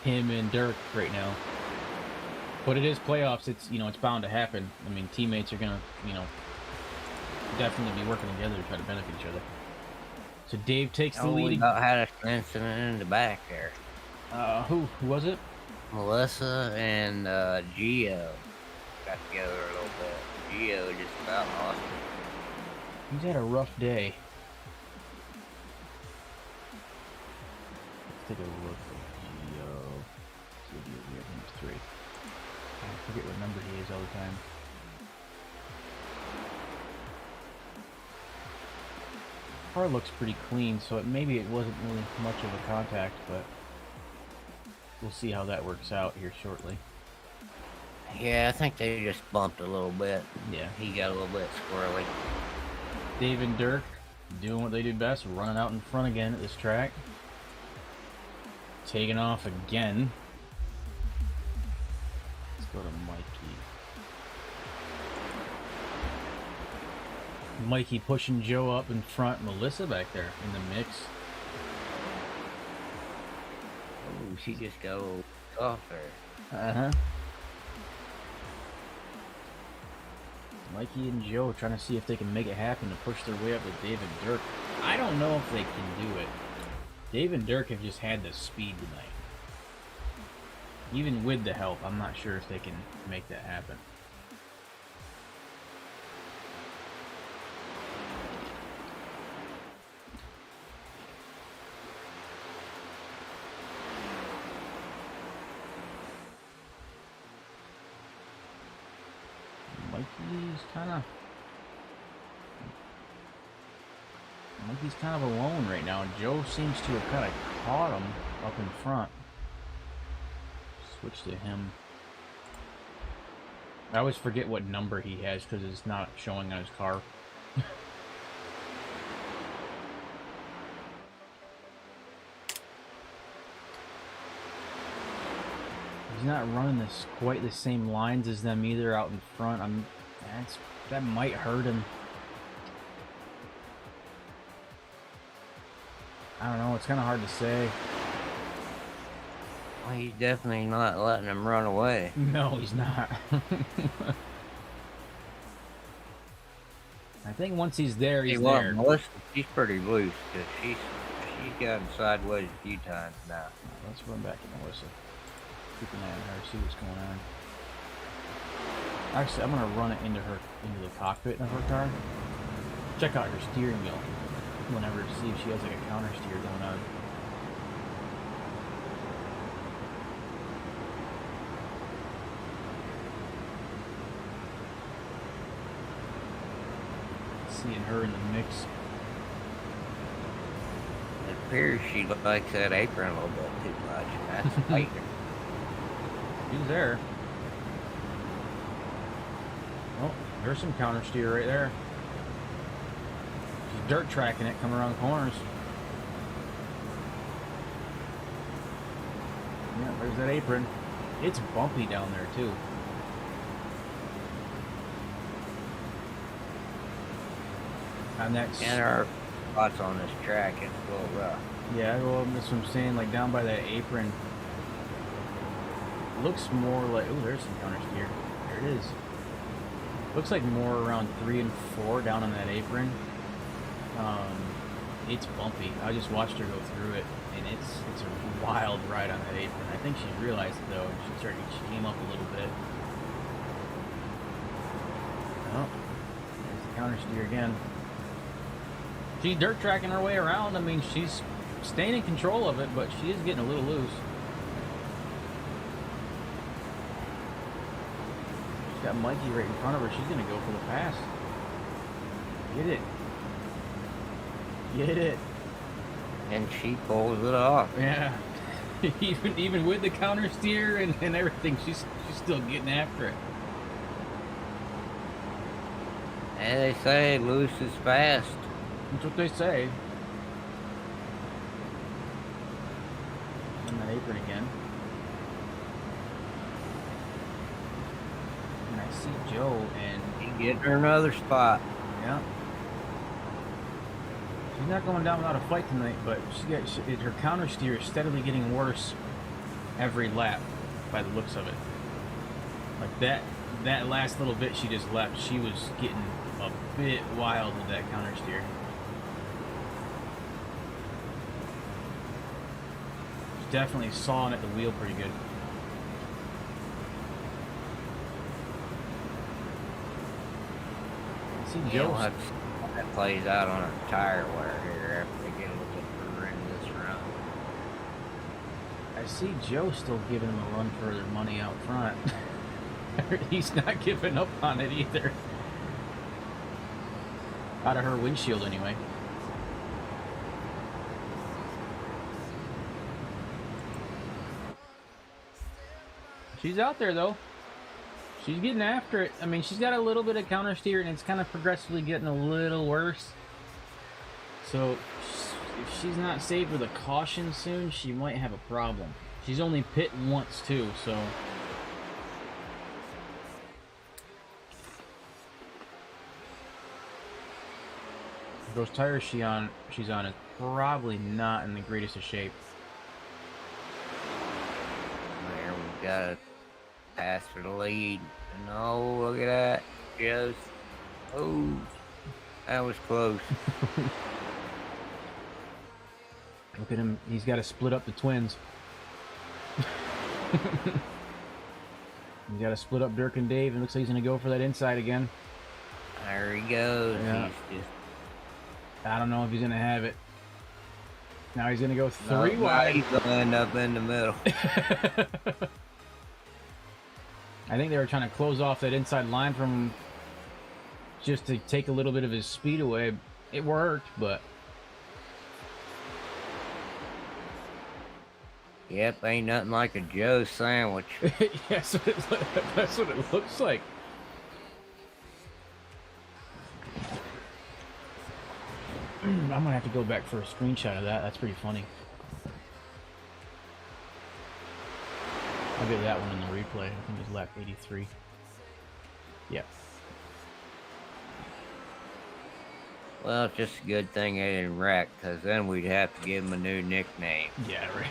Him and Dirk right now. But it is playoffs. It's, you know, it's bound to happen. I mean, teammates are gonna, you know, definitely be working together to try to benefit each other. So Dave takes the lead. We about had an incident in the back there. Who was it? Melissa and Gio got together a little bit. Gio just about lost it. He's had a rough day. Let's take a look at Gio. See if we have him 3. I forget what number he is all the time. Car looks pretty clean, so maybe it wasn't really much of a contact, but we'll see how that works out here shortly. Yeah, I think they just bumped a little bit. Yeah. He got a little bit squirrely. Dave and Dirk doing what they do best, running out in front again at this track. Taking off again. Let's go to Mikey. Mikey pushing Joe up in front. Melissa back there in the mix. Oh, she just got a little off there. Uh-huh. Mikey and Joe trying to see if they can make it happen to push their way up with Dave and Dirk. I don't know if they can do it. Dave and Dirk have just had the speed tonight. Even with the help, I'm not sure if they can make that happen. Mikey's kind of alone right now. Joe seems to have kind of caught him up in front. Switch to him. I always forget what number he has because it's not showing on his car. He's not running this quite the same lines as them either out in front. That might hurt him. I don't know. It's kind of hard to say. Well, he's definitely not letting him run away. No, he's not. I think once he's there, he's there. Melissa, she's pretty loose because she's gotten sideways a few times now. Let's run back to Melissa. Keep an eye on her, see what's going on. Actually, I'm gonna run it into the cockpit of her car. Check out her steering wheel. Whenever, see if she has like a counter steer going on. Seeing her in the mix. It appears she likes that apron a little bit too much, and that's fighting her. She's there. Oh, there's some counter steer right there. She's dirt tracking it, coming around corners. Yeah, there's that apron. It's bumpy down there too. And that's there are spots on this track, it's a little rough. Yeah, well, that's what I'm saying. Like down by that apron, looks more like. Oh, there's some counter steer. There it is. Looks like more around 3 and 4 down on that apron. It's bumpy. I just watched her go through it, and it's a wild ride on that apron. I think she realized it though. She came up a little bit. Oh, there's the counter steer again. She's dirt tracking her way around. I mean, she's staying in control of it, but she is getting a little loose. She's got Mikey right in front of her. She's gonna go for the pass. Get it. Get it. And she pulls it off. Yeah. even with the counter steer and everything, she's still getting after it. And they say loose is fast. That's what they say. On that apron again. And I see Joe and He getting her another spot. yeah. She's not going down without a fight tonight, but her counter steer is steadily getting worse every lap by the looks of it. Like that last little bit she just left, she was getting a bit wild with that counter steer. She's definitely sawing at the wheel pretty good. I see Yeah, Joe. we'll have to see how that plays out on a tire wear here after they get a little bit further into this run. I see Joe still giving him a run for their money out front. He's not giving up on it either. Out of her windshield, anyway. She's out there, though. She's getting after it. I mean, she's got a little bit of counter steer, and it's kind of progressively getting a little worse. So, if she's not saved with a caution soon, she might have a problem. She's only pitting once, too, so... Those tires she's on is probably not in the greatest of shape. There, we got a pass for the lead. No, look at that. Just, oh, that was close. Look at him. He's got to split up the twins. He's got to split up Dirk and Dave, and looks like he's going to go for that inside again. There he goes. Yeah. He's just... I don't know if he's going to have it. Now he's going to go three No, wide. he's going to end up in the middle. I think they were trying to close off that inside line from him just to take a little bit of his speed away. It worked, but... Yep, ain't nothing like a Joe sandwich. Yes, that's what it looks like. I'm gonna have to go back for a screenshot of that. That's pretty funny. I'll get that one in the replay. I think it's lap 83. Yep. Well, it's just a good thing they didn't wreck, because then we'd have to give him a new nickname. Yeah, right.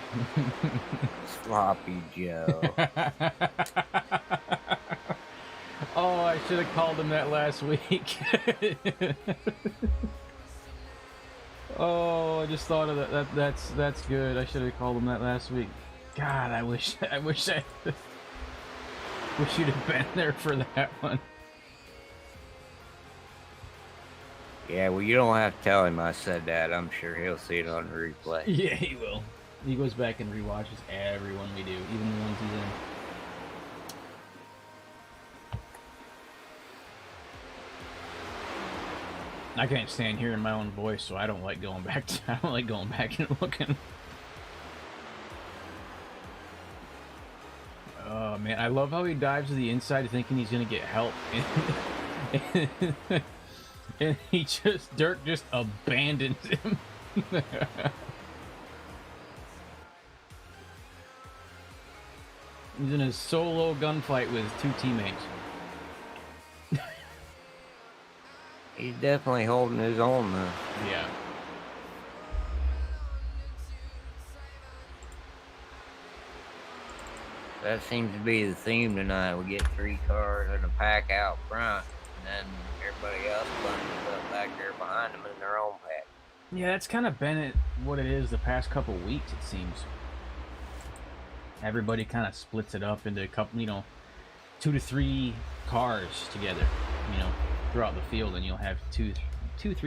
Sloppy Joe. Oh, I should have called him that last week. Oh, I just thought of that. That's good. I should have called him that last week. God, I wish wish you'd have been there for that one. Yeah, well, you don't have to tell him I said that. I'm sure he'll see it on the replay. Yeah, he will. He goes back and rewatches every one we do, even the ones he's in. I can't stand hearing my own voice, so I don't like going back. I don't like going back and looking. Oh man, I love how he dives to the inside, thinking he's gonna get help, and he Dirk just abandons him. He's in a solo gunfight with two teammates. He's definitely holding his own, though. Yeah. That seems to be the theme tonight. We get 3 cars and a pack out front, and then everybody else bunches up back there behind them in their own pack. Yeah, that's kind of been what it is the past couple weeks, it seems. Everybody kind of splits it up into a couple, 2 to 3 cars together, throughout the field, and you'll have 3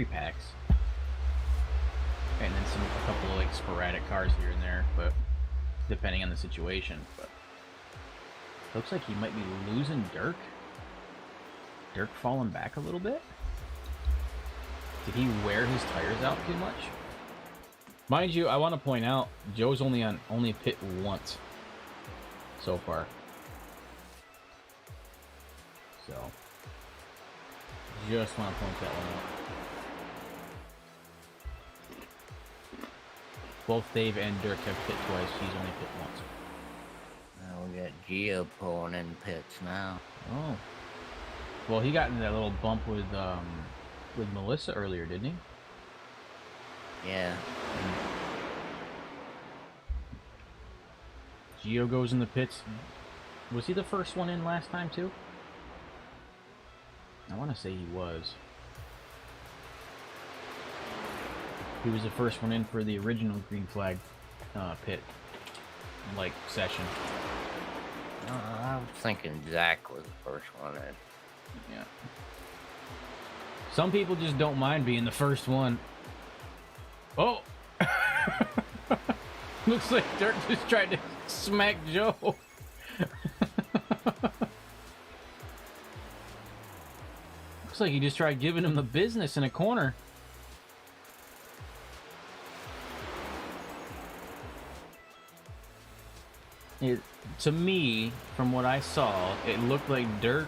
packs. And then a couple of, sporadic cars here and there, but depending on the situation. But looks like he might be losing Dirk. Dirk falling back a little bit. Did he wear his tires out too much? Mind you, I want to point out Joe's only pit once so far. So just want to point that one out. Both Dave and Dirk have pit twice. He's only pit once. Now we got Gio pulling in pits now. Oh. Well, he got into that little bump with Melissa earlier, didn't he? Yeah. Gio goes in the pits. Was he the first one in last time too? I want to say he was. He was the first one in for the original green flag pit session. I was thinking Zach was the first one in. Yeah. Some people just don't mind being the first one. Oh! Looks like Dirk just tried to smack Joe. Looks like he just tried giving him the business in a corner. To me, from what I saw, it looked like Dirk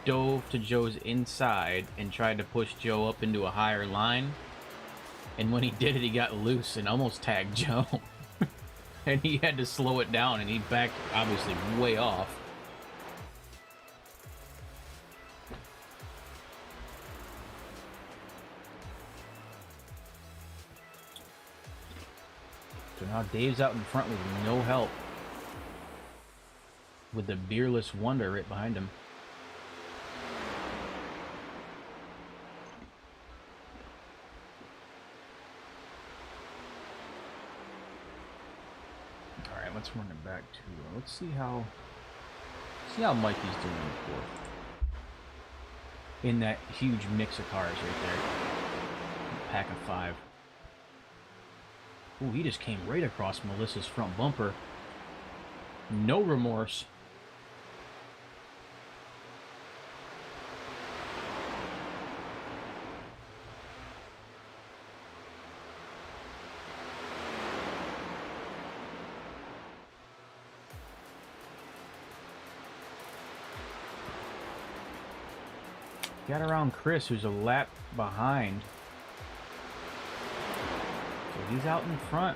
dove to Joe's inside and tried to push Joe up into a higher line. And when he did it, he got loose and almost tagged Joe. And he had to slow it down, and he backed, obviously, way off. So now Dave's out in front with no help. With the Beerless Wonder right behind him. Alright, let's run it back to... let's see how Mikey's doing in fourth. In that huge mix of cars right there. Pack of 5. Ooh, he just came right across Melissa's front bumper. No remorse. Got around Chris, who's a lap behind. So he's out in front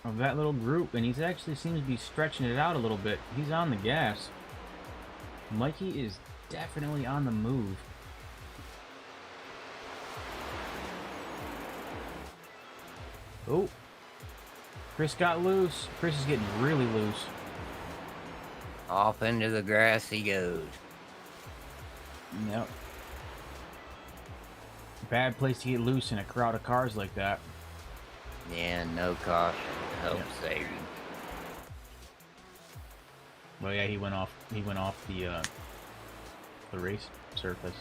of that little group, and he actually seems to be stretching it out a little bit. He's on the gas. Mikey is definitely on the move. Oh, Chris got loose. Chris is getting really loose. Off into the grass he goes. Yep. Bad place to get loose in a crowd of cars like that. Yeah, no caution. Help save him. Well, yeah, he went off the race surface.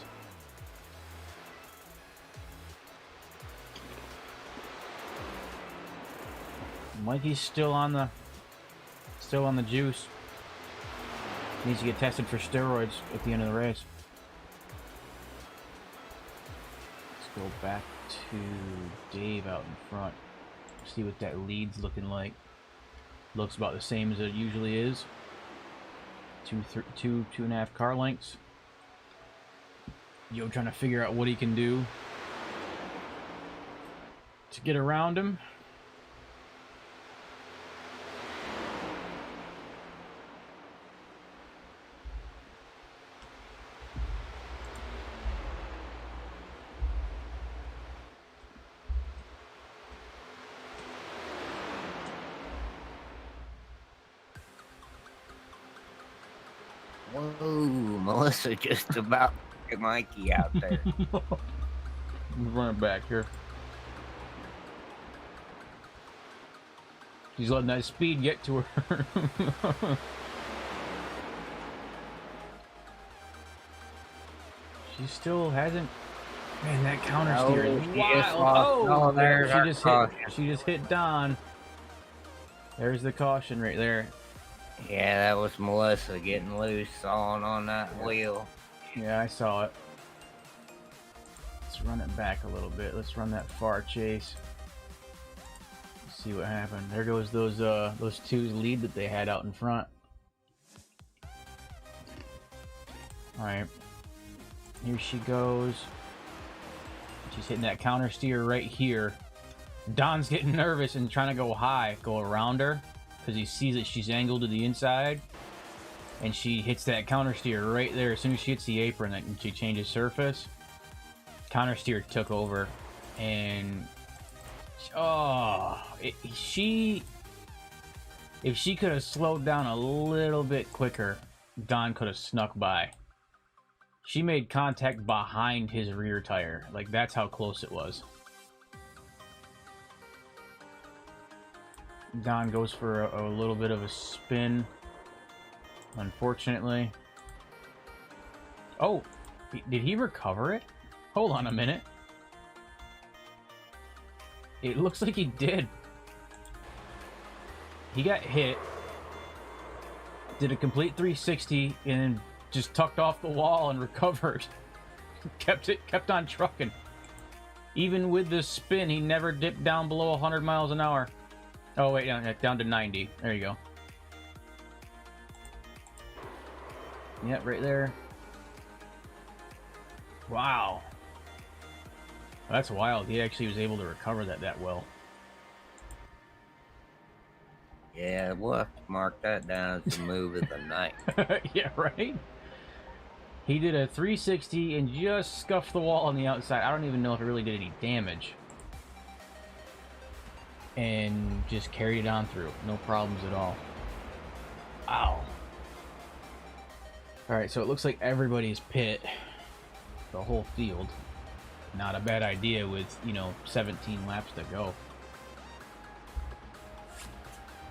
Mikey's still on the juice. Needs to get tested for steroids at the end of the race. Let's go back to Dave out in front. See what that lead's looking like. Looks about the same as it usually is. Two and a half car lengths. Yo trying to figure out what he can do to get around him. Whoa, Melissa just about took Mikey out there. Run it back here. She's letting that speed get to her. She still hasn't. Man, that counter steer is wild. Oh, there's our caution. She just hit Don. There's the caution right there. Yeah, that was Melissa getting loose on that wheel. Yeah, I saw it. Let's run it back a little bit. Let's run that far chase. See what happened. There goes those two's lead that they had out in front. All right, here she goes. She's hitting that counter steer right here. Don's getting nervous and trying to go high, go around her, because he sees that she's angled to the inside, and she hits that counter steer right there. As soon as she hits the apron and she changes surface, counter steer took over, and if she could have slowed down a little bit quicker, Don could have snuck by. She made contact behind his rear tire. Like, that's how close it was. Don goes for a little bit of a spin, unfortunately. Oh, did he recover it? Hold on a minute. It looks like he did. He got hit, did a complete 360, and just tucked off the wall and recovered. kept on trucking. Even with the spin, he never dipped down below 100 miles an hour. Oh wait, yeah, down to 90. There you go. Yep, right there. Wow. That's wild. He actually was able to recover that well. Yeah, we'll have to mark that down as the move of the night. Yeah, right? He did a 360 and just scuffed the wall on the outside. I don't even know if it really did any damage. And just carried it on through. No problems at all. Ow. Alright, so it looks like everybody's pit. The whole field. Not a bad idea with, 17 laps to go.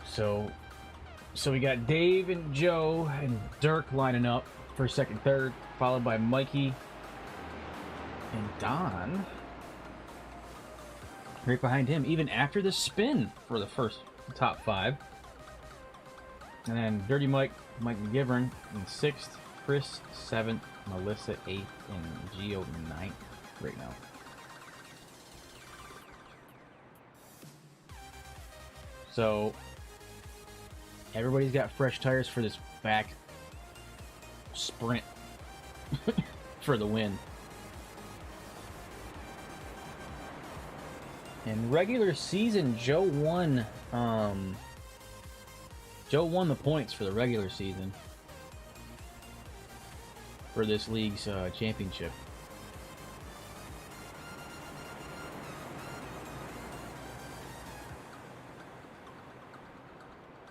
So we got Dave and Joe and Dirk lining up for second, third, followed by Mikey and Don right behind him, even after the spin for the first top 5. And then Dirty Mike McGivern in 6th, Chris 7th, Melissa 8th, and Gio 9th right now. So everybody's got fresh tires for this back sprint for the win. In regular season, Joe won the points for the regular season for this league's championship.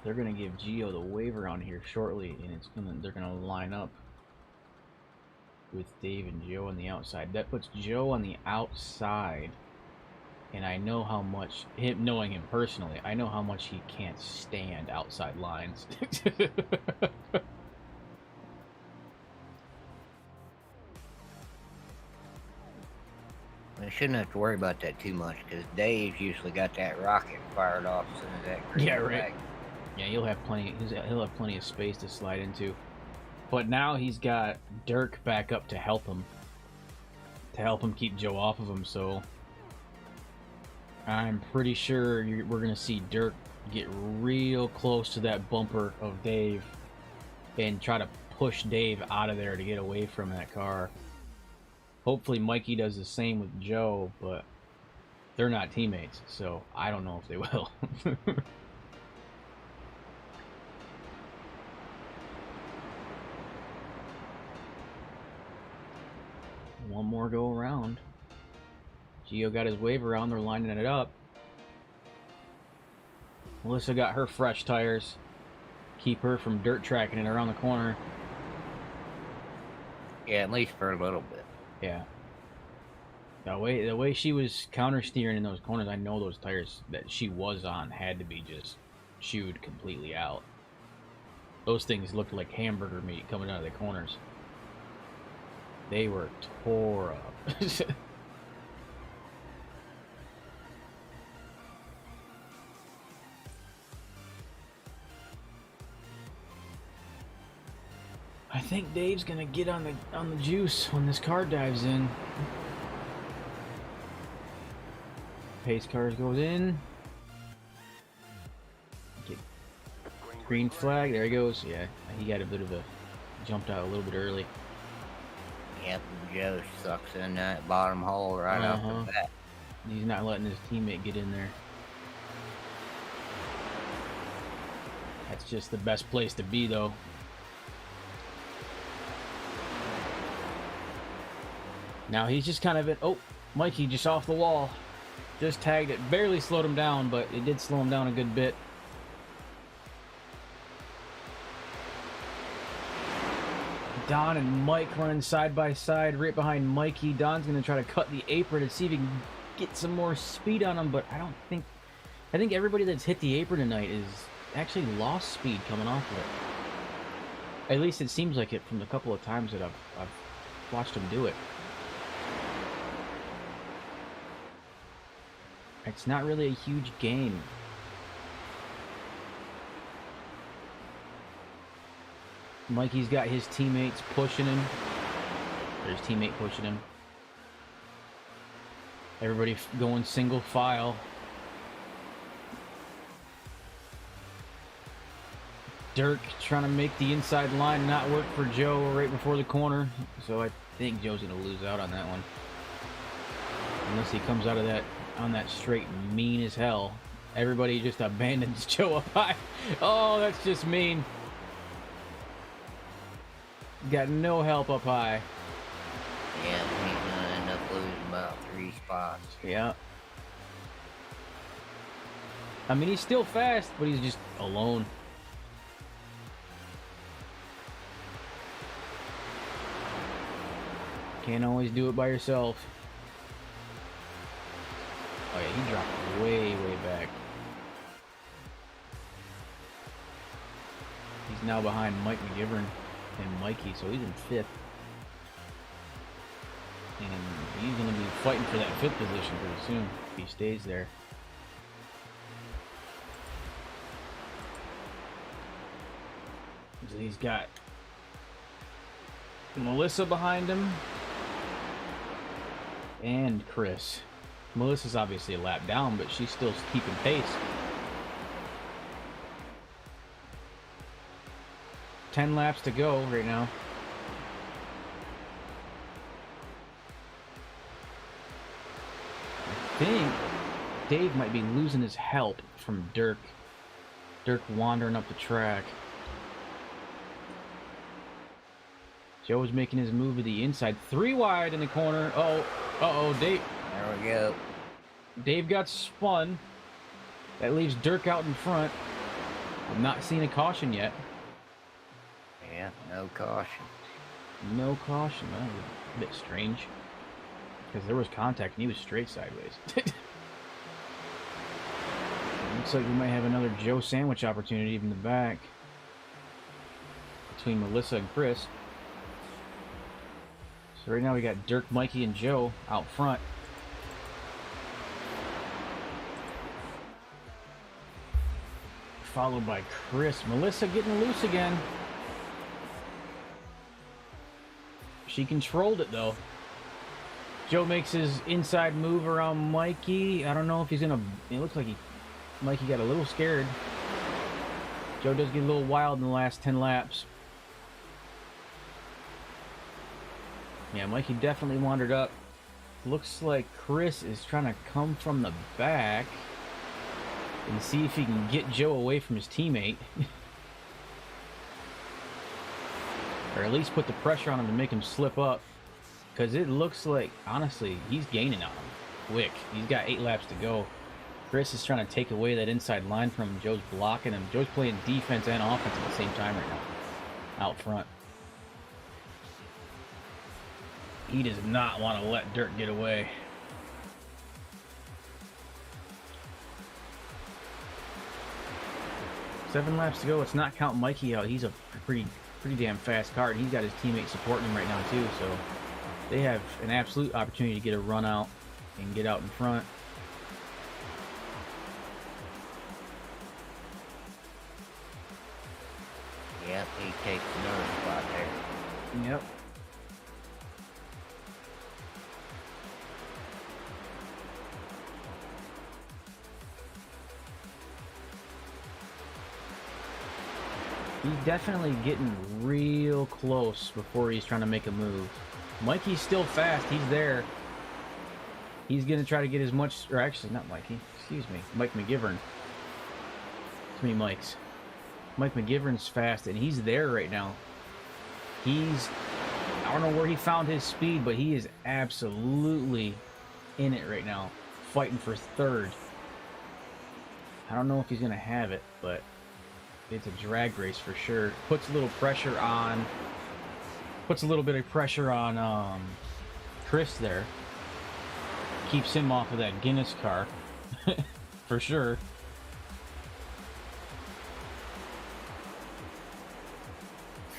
They're gonna give Gio the waiver on here shortly, and they're gonna line up with Dave and Joe on the outside. That puts Joe on the outside, and I know how much knowing him personally, I know how much he can't stand outside lines. I shouldn't have to worry about that too much because Dave's usually got that rocket fired off as soon as that green flag. Yeah, he'll have plenty of space to slide into. But now he's got Dirk back up to help him keep Joe off of him. So I'm pretty sure we're gonna see Dirk get real close to that bumper of Dave and try to push Dave out of there to get away from that car. Hopefully Mikey does the same with Joe, but they're not teammates, so I don't know if they will. One more go around. Gio got his waiver on, they're lining it up. Melissa got her fresh tires. Keep her from dirt tracking it around the corner. Yeah, at least for a little bit. Yeah. The way she was counter steering in those corners, I know those tires that she was on had to be just chewed completely out. Those things looked like hamburger meat coming out of the corners. They were tore up. I think Dave's gonna get on the juice when this car dives in. Pace cars goes in. Get green flag. There he goes. Yeah, he got a bit of a jumped out a little bit early. Yep, Joe sucks in that bottom hole right off the bat. He's not letting his teammate get in there. That's just the best place to be, though. Now he's just kind of oh, Mikey just off the wall. Just tagged it. Barely slowed him down, but it did slow him down a good bit. Don and Mike running side by side right behind Mikey. Don's going to try to cut the apron and see if he can get some more speed on him, but I think everybody that's hit the apron tonight is actually lost speed coming off of it. At least it seems like it from the couple of times that I've watched him do it. It's not really a huge gain. Mikey's got his teammates pushing him. There's teammate pushing him. Everybody going single file. Dirk trying to make the inside line not work for Joe right before the corner. So I think Joe's going to lose out on that one. Unless he comes out of that on that straight mean as hell. Everybody just abandons Joe up high. Oh, that's just mean. Got no help up high. Yeah, he's gonna end up losing about 3 spots. Yeah. I mean, he's still fast, but he's just alone. Can't always do it by yourself. Oh yeah, he dropped way, way back. He's now behind Mike McGivern and Mikey, so he's in 5th. And he's going to be fighting for that 5th position pretty soon if he stays there. So he's got Melissa behind him and Chris. Melissa's obviously a lap down, but she's still keeping pace. 10 laps to go right now. I think Dave might be losing his help from Dirk. Dirk wandering up the track. Joe's making his move to the inside. 3 wide in the corner. Uh-oh, Dave. There we go. Dave got spun. That leaves Dirk out in front. I'm not seeing a caution yet. Yeah, no caution. No caution. That was a bit strange. Because there was contact and he was straight sideways. Looks like we might have another Joe sandwich opportunity in the back. Between Melissa and Chris. So right now we got Dirk, Mikey, and Joe out front. Followed by Chris. Melissa getting loose again. She controlled it though. Joe makes his inside move around Mikey. I don't know if he's gonna. It looks like Mikey got a little scared. Joe does get a little wild in the last 10 laps. Yeah, Mikey definitely wandered up. Looks like Chris is trying to come from the back and see if he can get Joe away from his teammate. Or at least put the pressure on him to make him slip up. Because it looks like, honestly, he's gaining on him quick. He's got 8 laps to go. Chris is trying to take away that inside line from him. Joe's blocking him. Joe's playing defense and offense at the same time right now. Out front. He does not want to let Dirk get away. Seven laps to go. Let's not count Mikey out. He's a pretty damn fast car. He's got his teammate supporting him right now too, so they have an absolute opportunity to get a run out and get out in front. Yep, he takes another spot there. Yep. He's definitely getting real close before he's trying to make a move. Mikey's still fast. He's there. He's going to try to get as much... Or actually, not Mikey. Excuse me. Mike McGivern. Too many Mikes. Mike McGivern's fast, and he's there right now. He's... I don't know where he found his speed, but he is absolutely in it right now. Fighting for third. I don't know if he's going to have it, but... it's a drag race for sure. Puts a little pressure on... puts a little bit of pressure on Chris there. Keeps him off of that Guinness car. For sure.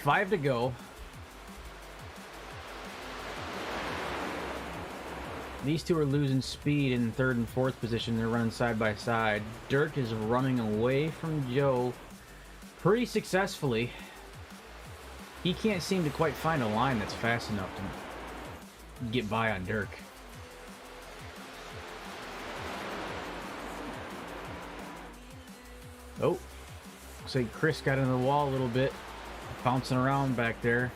Five to go. These two are losing speed in third and fourth position. They're running side by side. Dirk is running away from Joe pretty successfully. He can't seem to quite find a line that's fast enough to get by on Dirk. Oh, looks like Chris got into the wall a little bit, bouncing around back there.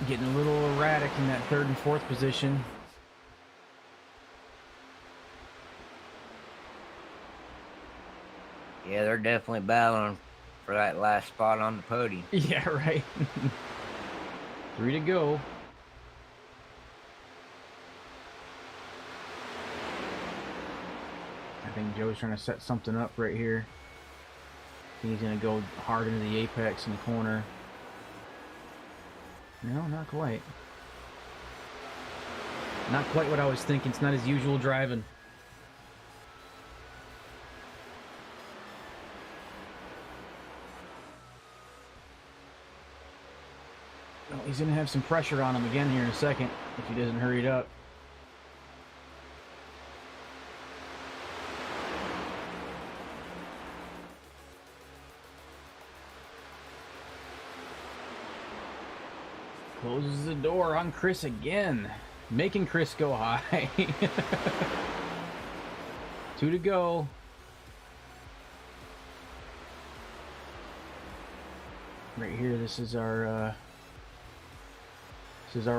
Getting a little erratic in that third and fourth position. Yeah, they're definitely battling for that last spot on the podium. Yeah, right. 3 to go. I think Joe's trying to set something up right here. He's going to go hard into the apex in the corner. No, not quite. Not quite what I was thinking. It's not his usual driving. Oh, he's going to have some pressure on him again here in a second if he doesn't hurry it up. Closes the door on Chris again, making Chris go high. 2 to go. Right here, this is our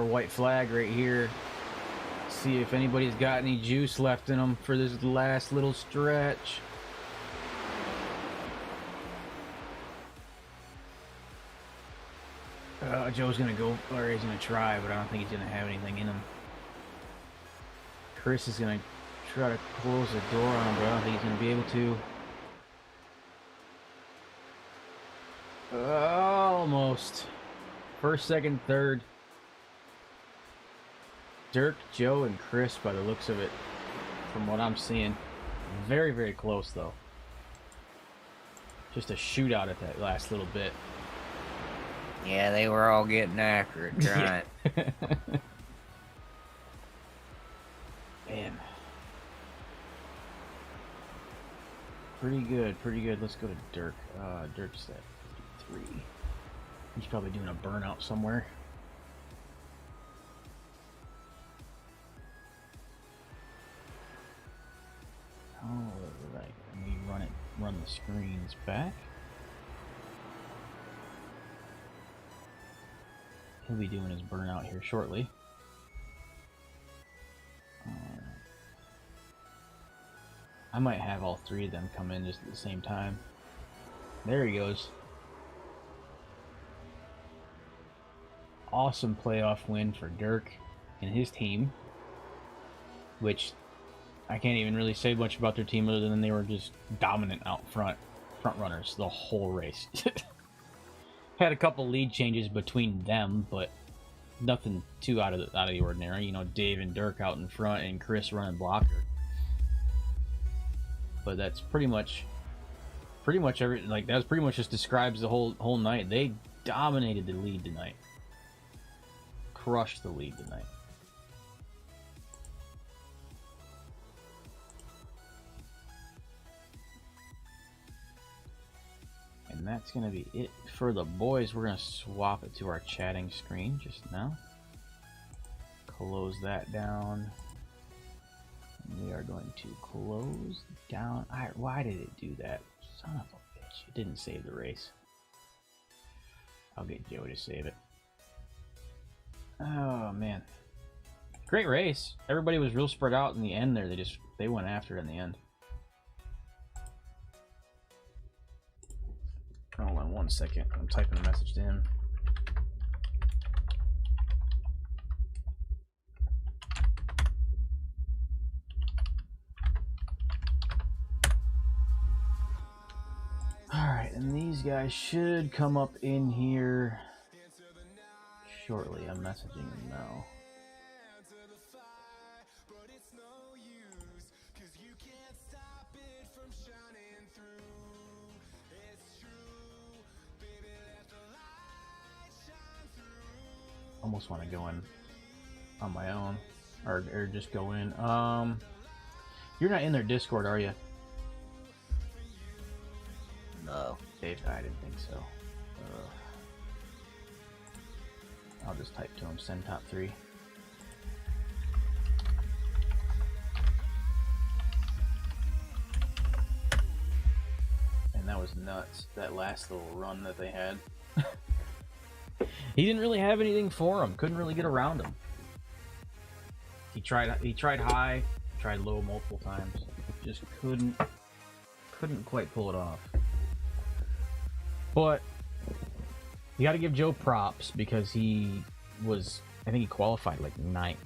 white flag right here. See if anybody's got any juice left in them for this last little stretch. Joe's gonna go, or he's gonna try, but I don't think he's gonna have anything in him. Chris is gonna try to close the door on him, but I don't think he's gonna be able to. Almost. First, second, third. Dirk, Joe, and Chris, by the looks of it, from what I'm seeing. Very, very close, though. Just a shootout at that last little bit. Yeah, they were all getting after it, trying. Man. Pretty good, pretty good. Let's go to Dirk. Dirk's at 53. He's probably doing a burnout somewhere. All right, let me run the screens back. He'll be doing his burnout here shortly. I might have all 3 of them come in just at the same time. There he goes. Awesome playoff win for Dirk and his team, which I can't even really say much about their team other than they were just dominant out front runners the whole race. Had a couple lead changes between them, but nothing too out of the ordinary. You know, Dave and Dirk out in front and Chris running blocker. But that's pretty much that pretty much just describes the whole night. They dominated the lead tonight. Crushed the lead tonight. And that's going to be it for the boys. We're going to swap it to our chatting screen just now. Close that down. And we are going to close down. Why did it do that? Son of a bitch. It didn't save the race. I'll get Joey to save it. Oh, man. Great race. Everybody was real spread out in the end there. They went after it in the end. Hold on 1 second. I'm typing a message to him. Alright, and these guys should come up in here shortly. I'm messaging them now. Almost want to go in on my own, or just go in. You're not in their Discord, are you? No. Dave, I didn't think so. I'll just type to him, send top 3. And that was nuts, that last little run that they had. He didn't really have anything for him. Couldn't really get around him. He tried high, tried low multiple times. Just couldn't quite pull it off. But you got to give Joe props because he was, I think he qualified like 9th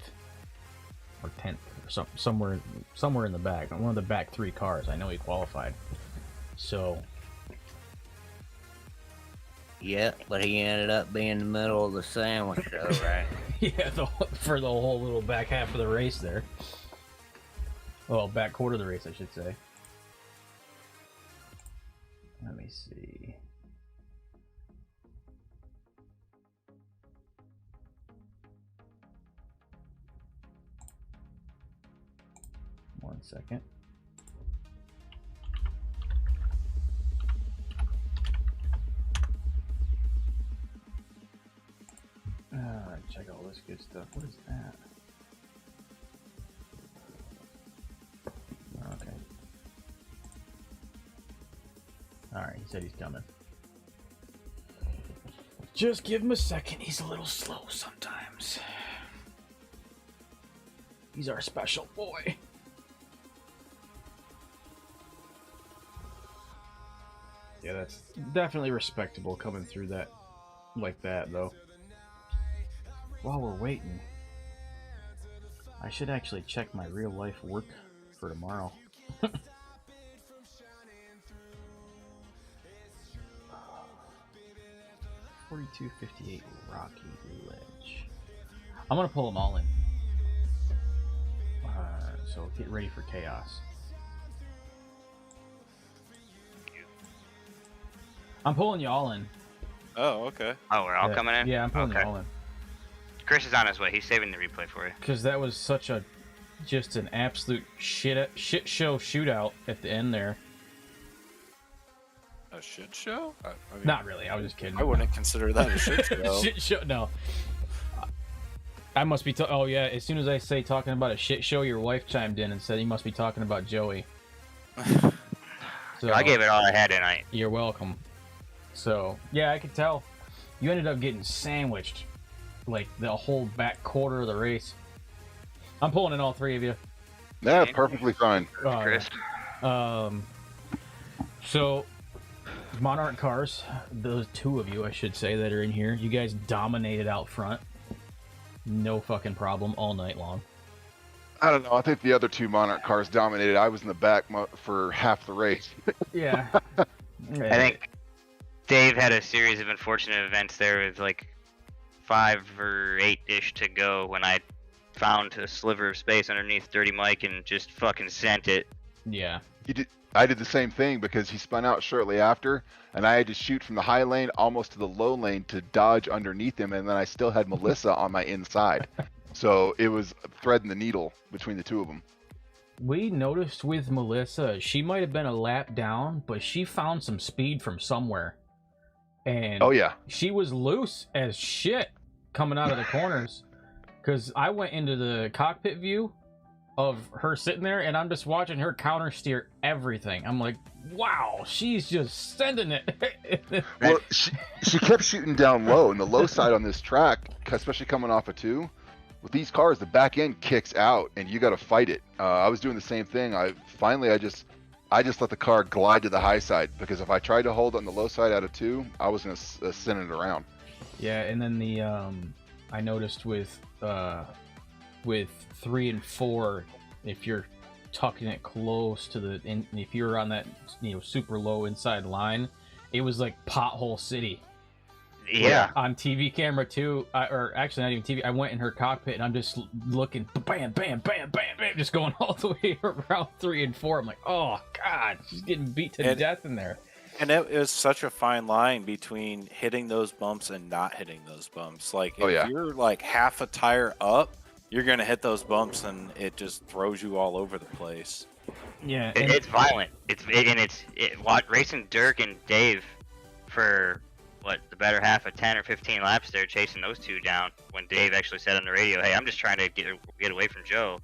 or 10th or somewhere in the back. One of the back 3 cars. I know he qualified. So Yeah, but he ended up being in the middle of the sandwich, though, right? yeah, for the whole little back half of the race there. Well, back quarter of the race, I should say. Let me see. One second. Alright, check all this good stuff. What is that? Okay. Alright, he said he's coming. Just give him a second. He's a little slow sometimes. He's our special boy. Yeah, that's definitely respectable coming through that like that, though. While we're waiting, I should actually check my real life work for tomorrow. 4258 Rocky Ledge. I'm gonna pull them all in. So get ready for chaos. I'm pulling you all in. Oh, okay. Oh, we're all coming in? Yeah, I'm pulling you Okay. all in. Chris is on his way. He's saving the replay for you. Because that was such a, just an absolute shit show shootout at the end there. A shit show? I mean, Not really. I was just kidding. I wouldn't consider that a shit show. Shit show. No. I must be. Oh yeah. As soon as I say talking about a shit show, your wife chimed in and said you must be talking about Joey. So I gave it all I had tonight. you're welcome. So yeah, I could tell. You ended up getting sandwiched, like the whole back quarter of the race. I'm pulling in all 3 of you. Yeah, perfectly fine. Chris. So Monarch cars, those 2 of you, I should say, that are in here. You guys dominated out front. No fucking problem all night long. I don't know. I think the other 2 Monarch cars dominated. I was in the back for half the race. Yeah. I think Dave had a series of unfortunate events there with like 5 or 8-ish to go when I found a sliver of space underneath Dirty Mike and just fucking sent it. Yeah. I did the same thing because he spun out shortly after, and I had to shoot from the high lane almost to the low lane to dodge underneath him, and then I still had Melissa on my inside. So it was threading the needle between the 2 of them. We noticed with Melissa, she might have been a lap down, but she found some speed from somewhere. And Oh yeah. she was loose as shit coming out of the corners. Because I went into the cockpit view of her sitting there, and I'm just watching her counter steer everything. I'm like, wow, she's just sending it. Well, she kept shooting down low, and the low side on this track, especially coming off of 2, with these cars, the back end kicks out, and you got to fight it. I was doing the same thing. I just let the car glide to the high side, because if I tried to hold on the low side out of 2, I was gonna send it around. Yeah, and then the I noticed with 3 and 4, if you're tucking it close to the, if you're on that super low inside line, it was like pothole city. Yeah. On TV camera too, or actually not even TV. I went in her cockpit and I'm just looking, bam, bam, bam, bam, bam, just going all the way around 3 and 4. I'm like, oh god, she's getting beat to death in there. And it is such a fine line between hitting those bumps and not hitting those bumps. Like, if you're like half a tire up, you're going to hit those bumps and it just throws you all over the place. Yeah. It's violent. Racing Dirk and Dave for, the better half of 10 or 15 laps there chasing those 2 down when Dave actually said on the radio, hey, I'm just trying to get away from Joe.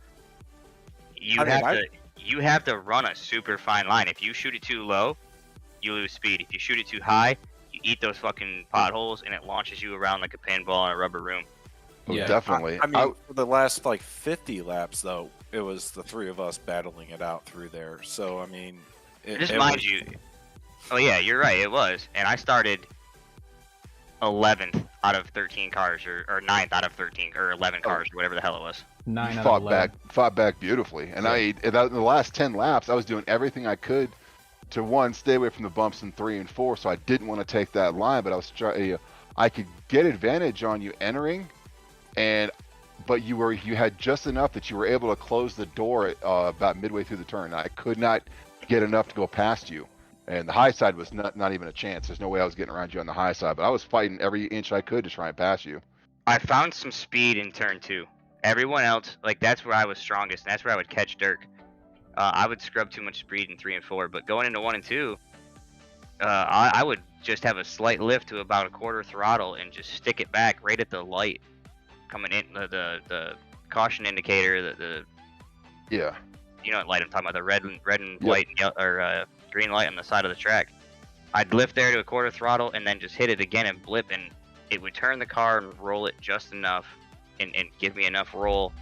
You have to run a super fine line. If you shoot it too low, you lose speed. If you shoot it too high, you eat those fucking potholes, and it launches you around like a pinball in a rubber room. Oh, Yeah. definitely. I mean, for the last like 50 laps, though, it was the three of us battling it out through there. So I mean, Just mind you. Oh yeah, you're right. It was, and I started 11th out of 13 cars, or 9th out of 13, or 11 cars, or whatever the hell it was. 9 you out fought of 11. fought back beautifully. And in the last 10 laps, I was doing everything I could to one, stay away from the bumps in 3 and 4. So I didn't want to take that line, but I was trying. I could get advantage on you entering, but you had just enough that you were able to close the door about midway through the turn. I could not get enough to go past you. And the high side was not even a chance. There's no way I was getting around you on the high side, but I was fighting every inch I could to try and pass you. I found some speed in turn 2. Everyone else, like, that's where I was strongest, and that's where I would catch Dirk. I would scrub too much speed in 3 and 4, but going into 1 and 2, I would just have a slight lift to about a quarter throttle and just stick it back right at the light coming in, the caution indicator, Yeah. You know what light I'm talking about, the red and white or green light on the side of the track. I'd lift there to a quarter throttle and then just hit it again and blip, and it would turn the car and roll it just enough and give me enough roll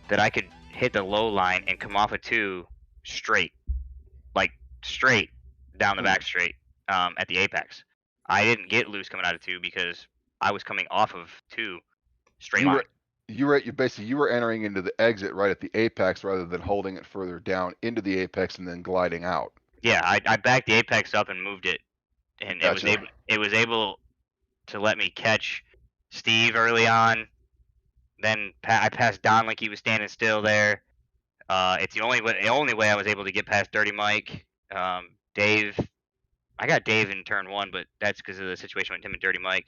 that I could hit the low line and come off of 2 straight, like straight down the back straight at the apex. I didn't get loose coming out of 2 because I was coming off of 2 straight line. You were entering into the exit right at the apex rather than holding it further down into the apex and then gliding out. Yeah, I backed the apex up and moved it, and Gotcha. it was able to let me catch Steve early on. Then I passed Don like he was standing still there. It's the only way I was able to get past Dirty Mike. Dave, I got Dave in turn 1, but that's because of the situation with him and Dirty Mike.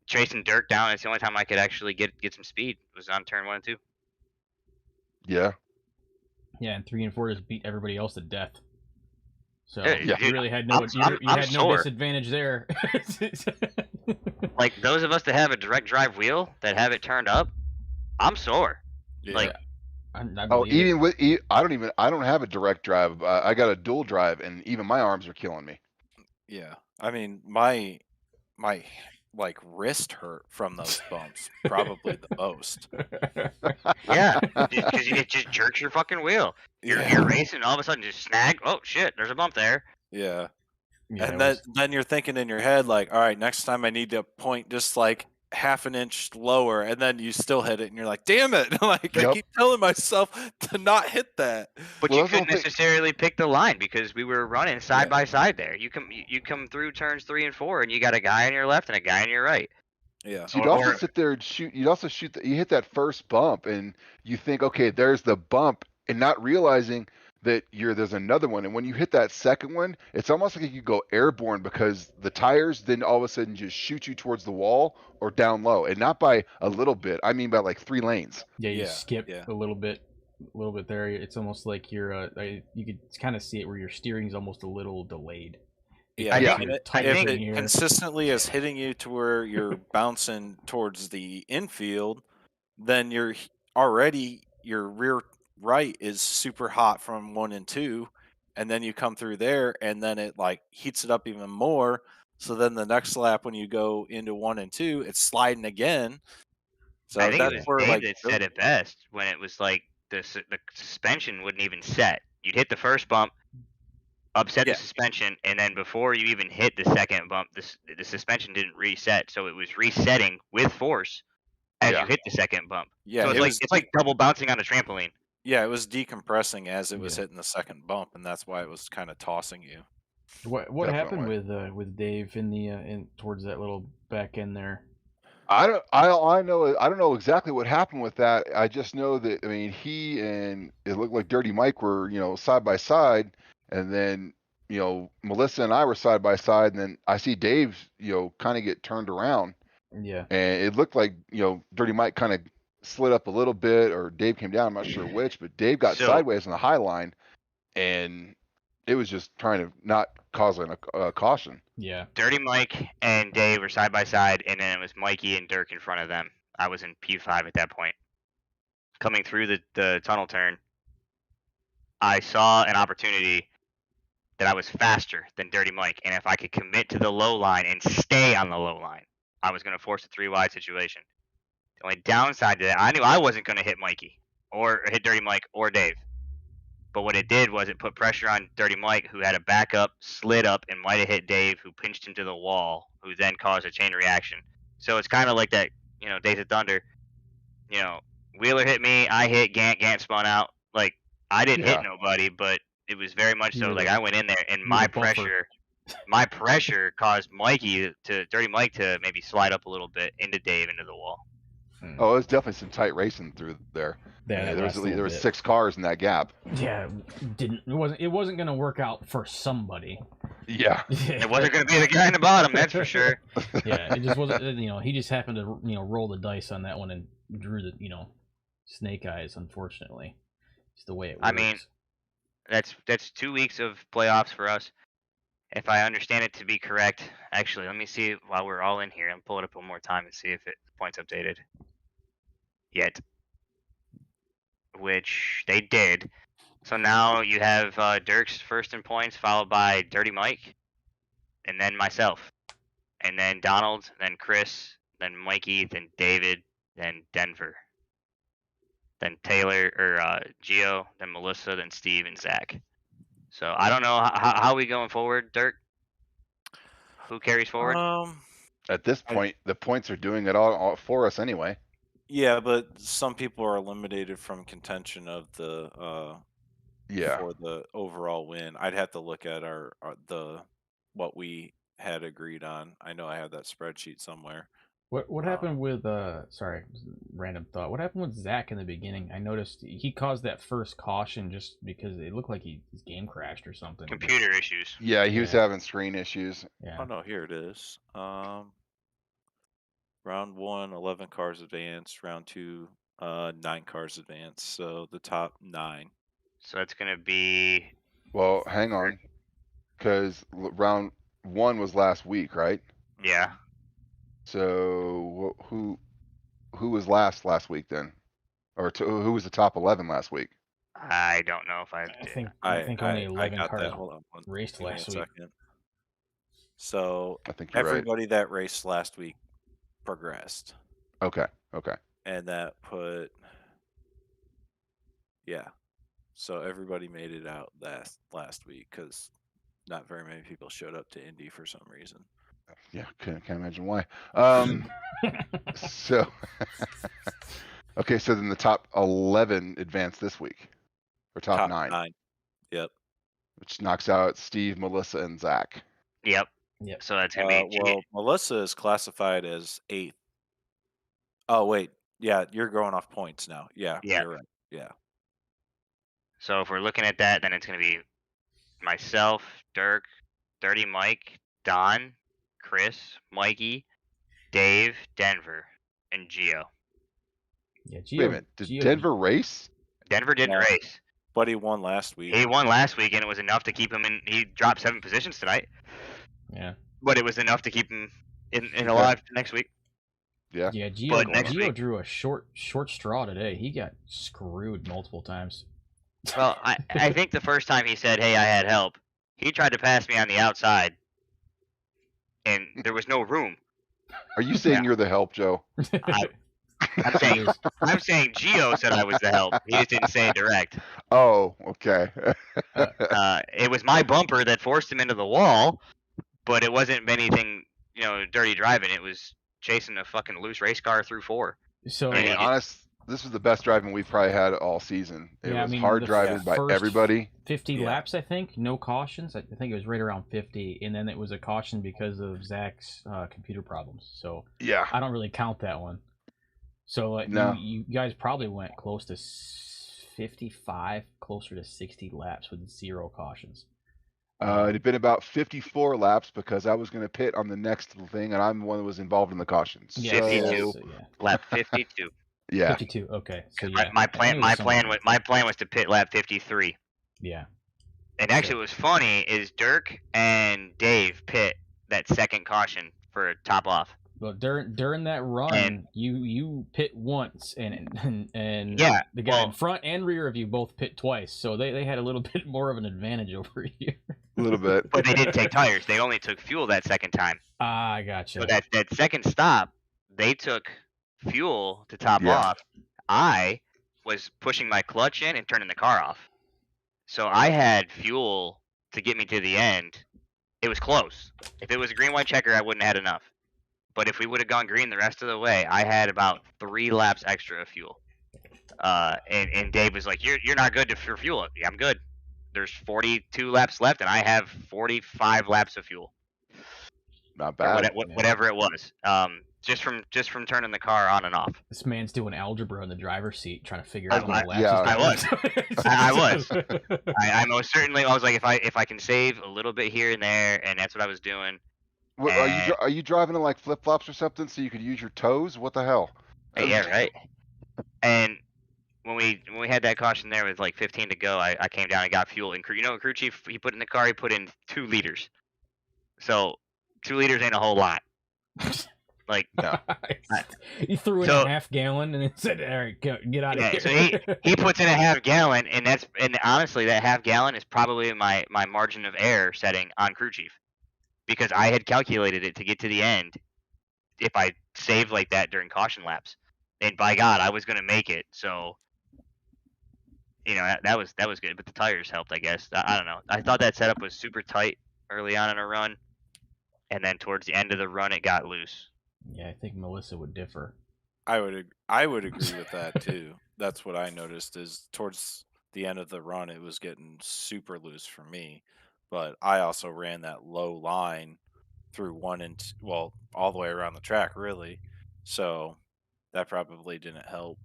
Chasing Dirk down, it's the only time I could actually get some speed. It was on turn 1 and 2. Yeah. Yeah, and 3 and 4 just beat everybody else to death. So Yeah. you really had no no disadvantage there. Like those of us that have a direct drive wheel that have it turned up, I'm sore. Yeah. Like, I even with I don't have a direct drive. I got a dual drive, and even my arms are killing me. Yeah, I mean my like wrist hurt from those bumps, probably the most. yeah, because it just jerks your fucking wheel. You're racing, all of a sudden just snag. Oh shit, there's a bump there. Yeah, and then you're thinking in your head like, all right, next time I need to point just like half an inch lower, and then you still hit it, and you're like, damn it! Like I keep telling myself to not hit that. But you couldn't necessarily pick the line because we were running side by side there. You come through turns 3 and 4, and you got a guy on your left and a guy on your right. Yeah. So you'd also sit there and shoot. You'd also shoot. You hit that first bump, and you think, okay, there's the bump, and not realizing that there's another one. And when you hit that second one, it's almost like you go airborne because the tires then all of a sudden just shoot you towards the wall or down low, and not by a little bit. I mean by like 3 lanes. Yeah, you skip a little bit there. It's almost like you're. You could kind of see it where your steering's almost a little delayed. Yeah, if it consistently is hitting you to where you're bouncing towards the infield, then your rear right is super hot from 1 and 2, and then you come through there, and then it like heats it up even more. So then the next lap when you go into 1 and 2, it's sliding again. So I think it was Dave that said it best when it was like the suspension wouldn't even set. You'd hit the first bump, upset the suspension, and then before you even hit the second bump, the suspension didn't reset, so it was resetting with force as you hit the second bump. Yeah, so it's like double bouncing on a trampoline. Yeah, it was decompressing as it was hitting the second bump, and that's why it was kind of tossing you. What happened with Dave in towards that little back end there? I don't know exactly what happened with that. I just know that he and it looked like Dirty Mike were side by side, and then Melissa and I were side by side, and then I see Dave kind of get turned around. Yeah, and it looked like Dirty Mike kind of slid up a little bit, or Dave came down. I'm not sure which, but Dave got sideways on the high line, and it was just trying to not cause a caution. Yeah. Dirty Mike and Dave were side by side, and then it was Mikey and Dirk in front of them. I was in P5 at that point. Coming through the tunnel turn, I saw an opportunity that I was faster than Dirty Mike, and if I could commit to the low line and stay on the low line, I was going to force a 3-wide situation. The only downside to that, I knew I wasn't going to hit Mikey or hit Dirty Mike or Dave. But what it did was it put pressure on Dirty Mike, who had a backup, slid up, and might have hit Dave, who pinched him to the wall, who then caused a chain reaction. So it's kind of like that, Days of Thunder. Wheeler hit me, I hit Gant, Gant spun out. Like, I didn't hit nobody, but it was very much so like I went in there, and my pressure caused Dirty Mike to maybe slide up a little bit into Dave, into the wall. Oh, it was definitely some tight racing through there. Yeah, there was 6 cars in that gap. Yeah, it wasn't gonna work out for somebody. Yeah. It wasn't gonna be the guy in the bottom, that's for sure. Yeah, it just wasn't. He just happened to roll the dice on that one and drew the snake eyes. Unfortunately, it's the way it works. I mean, that's 2 weeks of playoffs for us. If I understand it to be correct, actually, let me see while we're all in here. I'm pull it up one more time and see if the points updated yet. Which they did. So now you have Dirk's first in points, followed by Dirty Mike, and then myself, and then Donald, then Chris, then Mikey, then David, then Denver, then Taylor or Gio, then Melissa, then Steve and Zach. So I don't know how are we going forward, Dirk? Who carries forward? At this point, the points are doing it all for us anyway. Yeah, but some people are eliminated from contention of the for the overall win. I'd have to look at what we had agreed on. I know I have that spreadsheet somewhere. What happened with sorry, random thought. What happened with Zach in the beginning? I noticed he caused that first caution just because it looked like his game crashed or something. Computer issues. Yeah, he was having screen issues. Yeah. Oh no, here it is. Round 1, 11 cars advanced. Round 2, 9 cars advanced. So the top 9. So that's gonna be. Well, hang on, because round 1 was last week, right? Yeah. So who was last week then, or who was the top 11 last week? I don't know if I think only 11 got cars that. Hold on, raced give me last a week. second. So I think you're right. everybody that raced last week progressed. Okay. And that put, so everybody made it out last week because not very many people showed up to Indy for some reason. Yeah, can't imagine why. So, okay, so then the top 11 advanced this week, or top 9. Yep. Which knocks out Steve, Melissa, and Zach. Yep. So that's gonna be. Well, Melissa is classified as 8th. Oh wait, yeah, you're going off points now. Yeah. You're right. Yeah. So if we're looking at that, then it's gonna be myself, Dirk, Dirty Mike, Don, Chris, Mikey, Dave, Denver, and Gio. Yeah, Gio. Wait a minute, did Denver race? Denver didn't race. But he won last week. He won last week, and it was enough to keep him in. He dropped 7 positions tonight. Yeah. But it was enough to keep him in alive next week. Yeah. Yeah, next Gio week- drew a short straw today. He got screwed multiple times. Well, I think the first time he said, "Hey, I had help," he tried to pass me on the outside, and there was no room. Are you saying you're the help, Joe? I'm saying Gio said I was the help. He just didn't say it direct. Oh, okay. It was my bumper that forced him into the wall, but it wasn't anything, dirty driving. It was chasing a fucking loose race car through 4. So, this was the best driving we've probably had all season. It was hard driving by everybody. 50 laps, I think. No cautions. I think it was right around 50, and then it was a caution because of Zach's computer problems. So yeah, I don't really count that one. So no. you guys probably went close to 55, closer to 60 laps with 0 cautions. It had been about 54 laps because I was going to pit on the next thing, and I'm the one that was involved in the cautions. Yeah, 52. So, lap 52. Yeah. 52. Okay. So my plan was to pit lap 53. Yeah. And actually, what was funny is Dirk and Dave pit that second caution for top off. But during that run, And- you pit once, and Yeah, the guy in front and rear of you both pit twice, so they had a little bit more of an advantage over you. A little bit. But they didn't take tires. They only took fuel that second time. Ah, I gotcha. So that second stop, they took fuel to top Yeah. off. I was pushing my clutch in and turning the car off. So I had fuel to get me to the end. It was close. If it was a green-white checker, I wouldn't have had enough. But if we would have gone green the rest of the way, I had about 3 laps extra of fuel. And Dave was like, "You're not good for fuel." Yeah, I'm good. There's 42 laps left, and I have 45 laps of fuel. Not Or bad. whatever it was. Just from turning the car on and off. This man's doing algebra in the driver's seat, trying to figure out I- what the laps yeah. is. I was. I was. I most certainly. I was like, if I can save a little bit here and there, and that's what I was doing. What, are you driving in like flip flops or something so you could use your toes? What the hell? Yeah, right. And when we had that caution there with like 15 to go, I came down and got fuel. And you know what crew chief he put in the car? He put in 2 liters. So 2 liters ain't a whole lot. Like You threw in So- a half gallon and then said, "All right, get out of Yeah, here." so he puts in a half gallon, and honestly that half gallon is probably my margin of error setting on crew chief, because I had calculated it to get to the end if I saved like that during caution laps, and by God I was gonna make it. So that was good, but the tires helped, I guess. I don't know. I thought that setup was super tight early on in a run, and then towards the end of the run it got loose. Yeah, I think Melissa would differ. I would agree with that too. That's what I noticed is towards the end of the run it was getting super loose for me, but I also ran that low line through all the way around the track really, so that probably didn't help.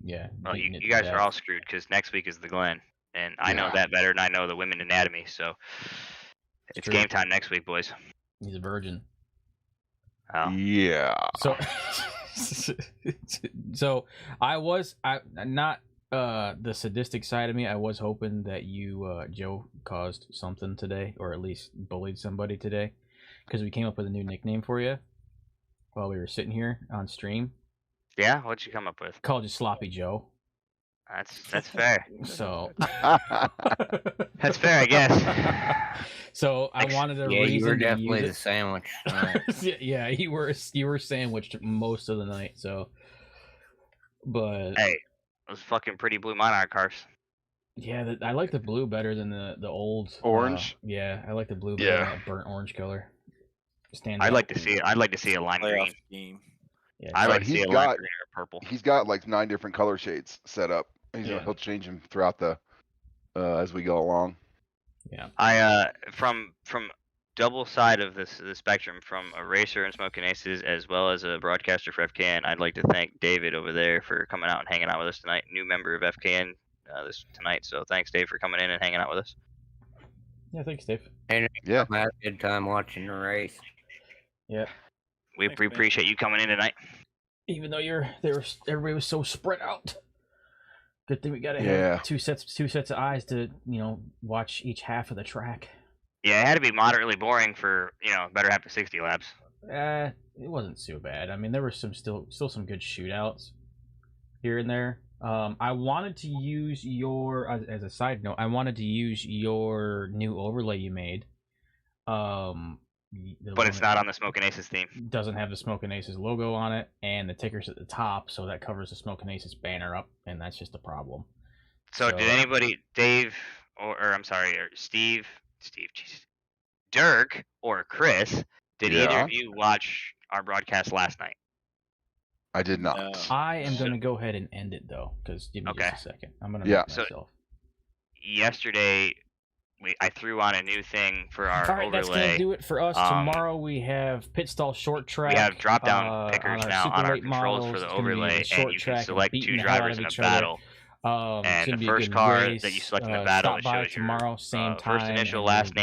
Yeah. Well, beating it you to guys are death. all screwed because next week is the Glen, and I know Yeah. that better, and I know the women anatomy. So it's true. game time next week, boys. He's a virgin. Oh. Yeah. So, so I not the sadistic side of me. I was hoping that you Joe caused something today, or at least bullied somebody today, because we came up with a new nickname for you while we were sitting here on stream. Yeah, what'd you come up with? Called you Sloppy Joe. That's fair. So That's fair, I guess. So I wanted a Yeah, reason you were to definitely use the it. sandwich. Yeah, you were sandwiched most of the night. So, but Hey, those fucking pretty blue Monarch cars. yeah, I like the blue better than the old Orange? Yeah, I like the blue better Yeah. than that burnt orange color. Stands I'd out. like to see it. I'd like to see a lime Playoff green. game. Yeah, I'd like to see he's a lime got- green or purple. He's got like 9 different color shades set up. He'll change them throughout the as we go along. yeah. I from double side of the spectrum, from a racer and Smoking Aces as well as a broadcaster for FKN, I'd like to thank David over there for coming out and hanging out with us tonight. New member of FKN tonight, so thanks Dave for coming in and hanging out with us. Yeah, thanks, Dave. And Yeah. I had a good time watching the race. Yeah. We Thanks, man. appreciate you coming in tonight. Even though everybody was so spread out. Good thing we gotta Yeah. have two sets of eyes to watch each half of the track. Yeah, it had to be moderately boring for better half of 60 laps. It wasn't so bad. I mean, there were still some good shootouts here and there. I wanted to use as a side note, I wanted to use your new overlay you made. But it's not on the Smoking Aces theme. Doesn't have the Smoking Aces logo on it, and the ticker's at the top, so that covers the Smoking Aces banner up, and that's just a problem. So did anybody, Dave, or I'm sorry, or Steve, Jesus, Dirk, or Chris, did either Yeah. of you watch our broadcast last night? I did not. No. I am gonna go ahead and end it though, because give me Okay. just a second. I'm gonna Yeah. mute So- myself. Yesterday, I threw on a new thing for our All right, that's gonna overlay. do it for us. Tomorrow we have pit stall short track. We have drop down on pickers our now on our super late controls models. for the It's gonna be overlay, a short and you track can and select beating 2 the hell out drivers of in a each other. battle. It's And gonna the be a first good car race. that you select in the battle, Stop it by shows your tomorrow, same time. first initial, and last we'll name,